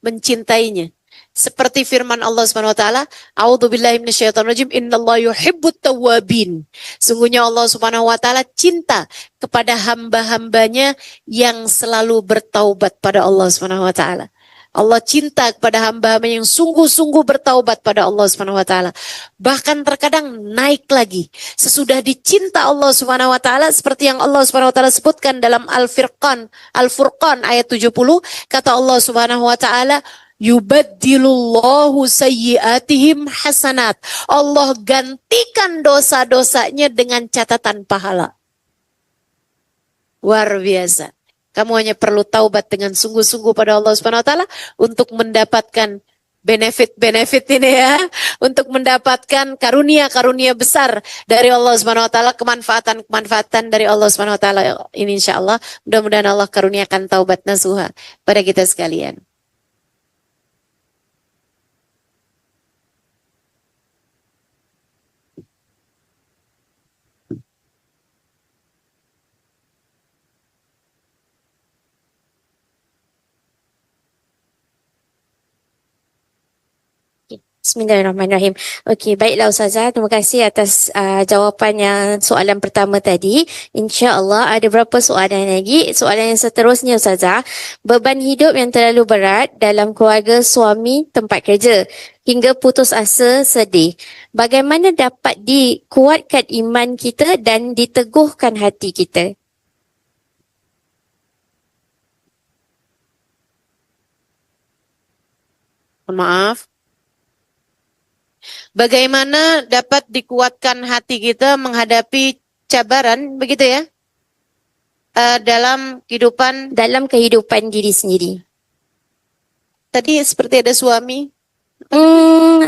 [SPEAKER 1] mencintainya. Seperti firman Allah Subhanahu wa taala, A'udzubillahi minasyaitonirrajim, innallaha yuhibbut tawwabin. Sungguhnya Allah Subhanahu wa taala cinta kepada hamba-hambanya yang selalu bertaubat pada Allah Subhanahu wa taala. Allah cinta kepada hamba-hamba yang sungguh-sungguh bertaubat pada Allah Subhanahu wa taala. Bahkan terkadang naik lagi sesudah dicinta Allah Subhanahu wa taala, seperti yang Allah Subhanahu wa taala sebutkan dalam Al-Furqan ayat 70, kata Allah Subhanahu wa taala, yubaddilullahu sayyiatihim hasanat. Allah gantikan dosa-dosanya dengan catatan pahala. Luar biasa. Kamu hanya perlu taubat dengan sungguh-sungguh pada Allah Subhanahu wa taala untuk mendapatkan benefit ini ya, untuk mendapatkan karunia-karunia besar dari Allah Subhanahu wa taala, kemanfaatan dari Allah Subhanahu wa taala ini insyaallah. Mudah-mudahan Allah karuniakan taubat nasuha pada kita sekalian.
[SPEAKER 2] Bismillahirrahmanirrahim. Okey, baiklah Ustazah. Terima kasih atas jawapan yang soalan pertama tadi. InsyaAllah ada berapa soalan lagi. Soalan yang seterusnya Ustazah. Beban hidup yang terlalu berat dalam keluarga suami tempat kerja hingga putus asa sedih. Bagaimana dapat dikuatkan iman kita dan diteguhkan hati kita?
[SPEAKER 1] Mohon maaf. Bagaimana dapat dikuatkan hati kita menghadapi cabaran, begitu ya? Dalam kehidupan,
[SPEAKER 2] Dalam kehidupan diri sendiri.
[SPEAKER 1] tadi seperti ada suami.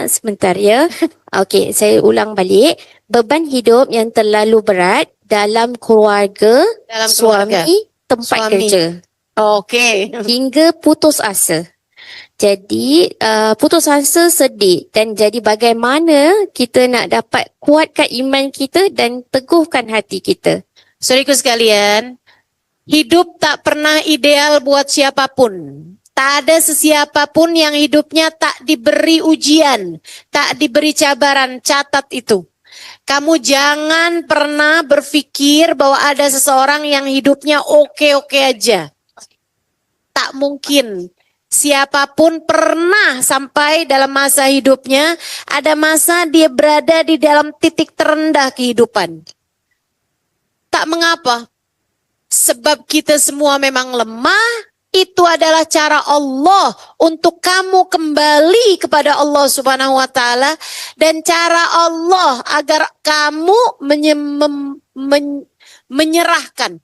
[SPEAKER 2] Sebentar ya. Okey, saya ulang balik. Beban hidup yang terlalu berat dalam keluarga
[SPEAKER 1] Dalam keluarga.
[SPEAKER 2] suami tempat
[SPEAKER 1] Suami.
[SPEAKER 2] kerja
[SPEAKER 1] Oke.
[SPEAKER 2] hingga putus asa. Jadi putus asa sedih dan jadi bagaimana kita nak dapat kuatkan iman kita dan teguhkan hati kita.
[SPEAKER 1] Saudariku sekalian, hidup tak pernah ideal buat siapapun. Tak ada sesiapapun yang hidupnya tak diberi ujian, tak diberi cabaran. Catat itu. Kamu jangan pernah berpikir bahwa ada seseorang yang hidupnya oke-oke aja. Tak mungkin. Siapapun pernah sampai dalam masa hidupnya, ada masa dia berada di dalam titik terendah kehidupan. Tak mengapa. Sebab kita semua memang lemah. Itu adalah cara Allah untuk kamu kembali kepada Allah Subhanahu wa taala, dan cara Allah agar kamu menyerahkan,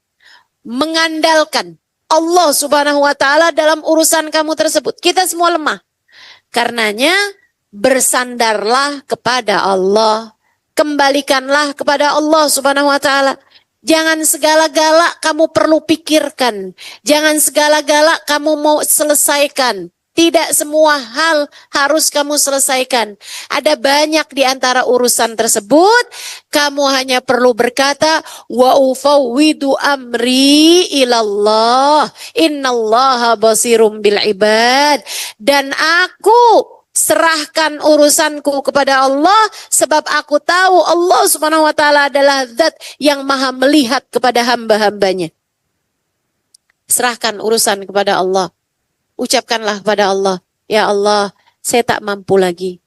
[SPEAKER 1] mengandalkan Allah Subhanahu wa taala dalam urusan kamu tersebut. Kita semua lemah. Karenanya bersandarlah kepada Allah. Kembalikanlah kepada Allah Subhanahu wa taala. Jangan segala-gala kamu perlu pikirkan. Jangan segala-gala kamu mau selesaikan. Tidak semua hal harus kamu selesaikan. Ada banyak di antara urusan tersebut. Kamu hanya perlu berkata, wa ufawwidu amri ilallah. Innallaha basirum bil ibad. Dan aku serahkan urusanku kepada Allah, sebab aku tahu Allah Subhanahu wa taala adalah zat yang maha melihat kepada hamba-hambanya. Serahkan urusan kepada Allah. Ucapkanlah kepada Allah, ya Allah, saya tak mampu lagi.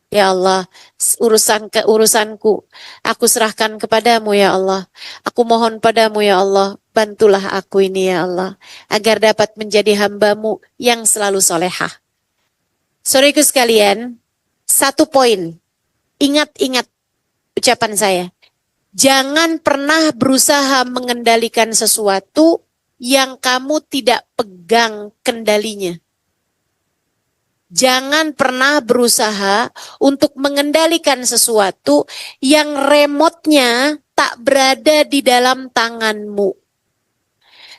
[SPEAKER 1] Ya Allah, urusanku aku serahkan kepadamu ya Allah. Aku mohon padamu ya Allah, bantulah aku ini ya Allah, agar dapat menjadi hambamu yang selalu solehah. Saudaraku sekalian, satu poin, ingat-ingat ucapan saya. Jangan pernah berusaha mengendalikan sesuatu yang kamu tidak pegang kendalinya. Jangan pernah berusaha untuk mengendalikan sesuatu yang remote-nya tak berada di dalam tanganmu.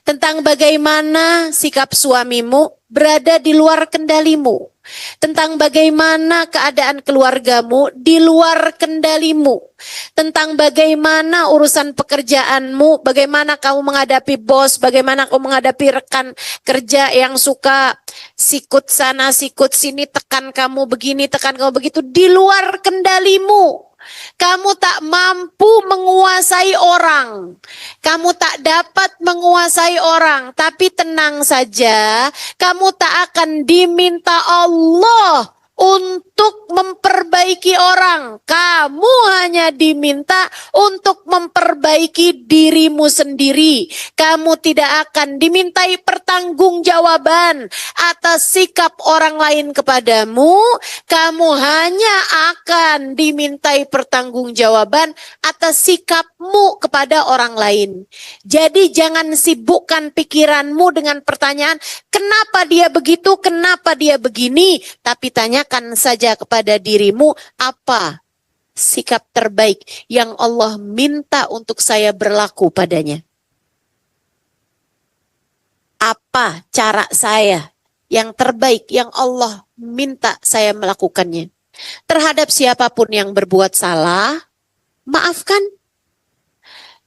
[SPEAKER 1] Tentang bagaimana sikap suamimu berada di luar kendalimu. Tentang bagaimana keadaan keluargamu di luar kendalimu. Tentang bagaimana urusan pekerjaanmu, bagaimana kamu menghadapi bos, bagaimana kamu menghadapi rekan kerja yang suka sikut sana, sikut sini, tekan kamu begini, tekan kamu begitu, di luar kendalimu. Kamu tak mampu menguasai orang. Kamu tak dapat menguasai orang. Tapi tenang saja, kamu tak akan diminta Allah untuk memperbaiki orang. Kamu hanya diminta untuk memperbaiki dirimu sendiri. Kamu tidak akan dimintai pertanggungjawaban atas sikap orang lain kepadamu. Kamu hanya akan dimintai pertanggungjawaban atas sikapmu kepada orang lain. Jadi jangan sibukkan pikiranmu dengan pertanyaan, kenapa dia begitu, kenapa dia begini, tapi tanyakan saja kepada dirimu, apa sikap terbaik yang Allah minta untuk saya berlaku padanya? Apa cara saya yang terbaik yang Allah minta saya melakukannya? Terhadap siapapun yang berbuat salah, maafkan.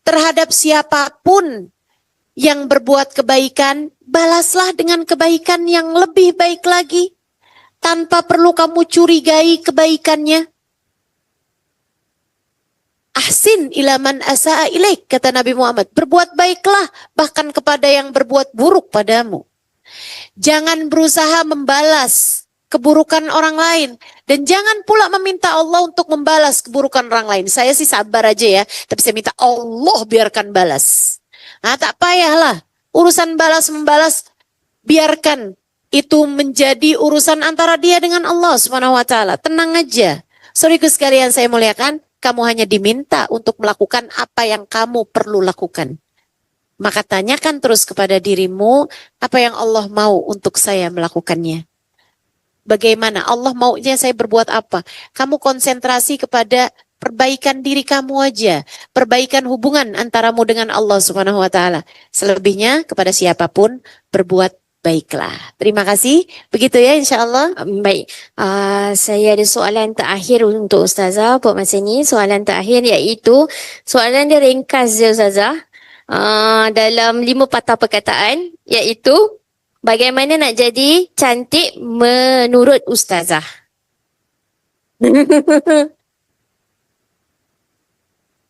[SPEAKER 1] Terhadap siapapun yang berbuat kebaikan, balaslah dengan kebaikan yang lebih baik lagi. tanpa perlu kamu curigai kebaikannya. Ahsin ilaman asa'a ilaik, kata Nabi Muhammad. Berbuat baiklah bahkan kepada yang berbuat buruk padamu. Jangan berusaha membalas keburukan orang lain. Dan jangan pula meminta Allah untuk membalas keburukan orang lain. Saya sih sabar aja ya, tapi saya minta Allah biarkan balas. Nah, tak payahlah. Urusan balas-membalas, biarkan itu menjadi urusan antara dia dengan Allah Subhanahu wa taala. Tenang aja. Saudaraku sekalian saya muliakan, kamu hanya diminta untuk melakukan apa yang kamu perlu lakukan. Maka tanyakan terus kepada dirimu, apa yang Allah mau untuk saya melakukannya. Bagaimana Allah maunya saya berbuat apa? Kamu konsentrasi kepada perbaikan diri kamu aja. Perbaikan hubungan antaramu dengan Allah Subhanahu wa taala. Selebihnya kepada siapapun berbuat baiklah. Terima kasih. Begitu ya insya-Allah.
[SPEAKER 2] Baik, saya ada soalan terakhir untuk Ustazah buat masa ni. Soalan terakhir iaitu, soalan dia ringkas je Ustazah. Dalam 5 patah perkataan, iaitu bagaimana nak jadi cantik menurut Ustazah.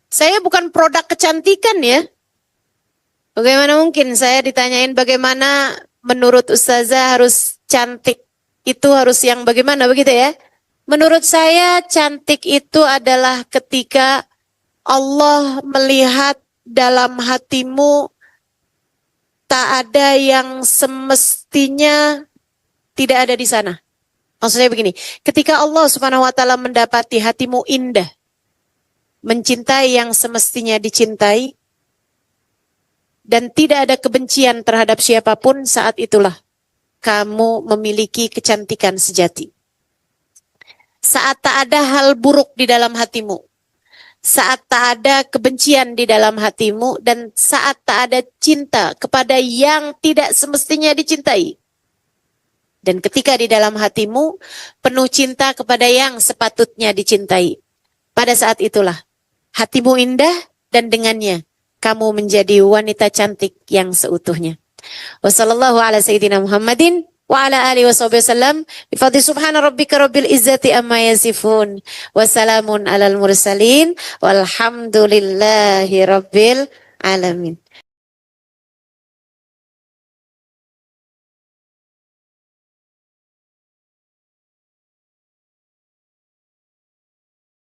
[SPEAKER 1] Saya bukan produk kecantikan ya. Bagaimana mungkin saya ditanyain bagaimana menurut Ustazah harus cantik, itu harus yang bagaimana begitu ya? Menurut saya cantik itu adalah ketika Allah melihat dalam hatimu tak ada yang semestinya tidak ada di sana. Maksudnya begini, ketika Allah Subhanahu wa taala mendapati hatimu indah, mencintai yang semestinya dicintai, dan tidak ada kebencian terhadap siapapun, saat itulah kamu memiliki kecantikan sejati. Saat tak ada hal buruk di dalam hatimu, saat tak ada kebencian di dalam hatimu, dan saat tak ada cinta kepada yang tidak semestinya dicintai. Dan ketika di dalam hatimu penuh cinta kepada yang sepatutnya dicintai, pada saat itulah hatimu indah dan dengannya kamu menjadi wanita cantik yang seutuhnya. Wassallallahu ala sayyidina Muhammadin wa ala alihi wasallam. Bifadli subhana rabbika rabbil izzati amma yasifun. Wassalamun alal mursalin. Walhamdulillahi rabbil alamin.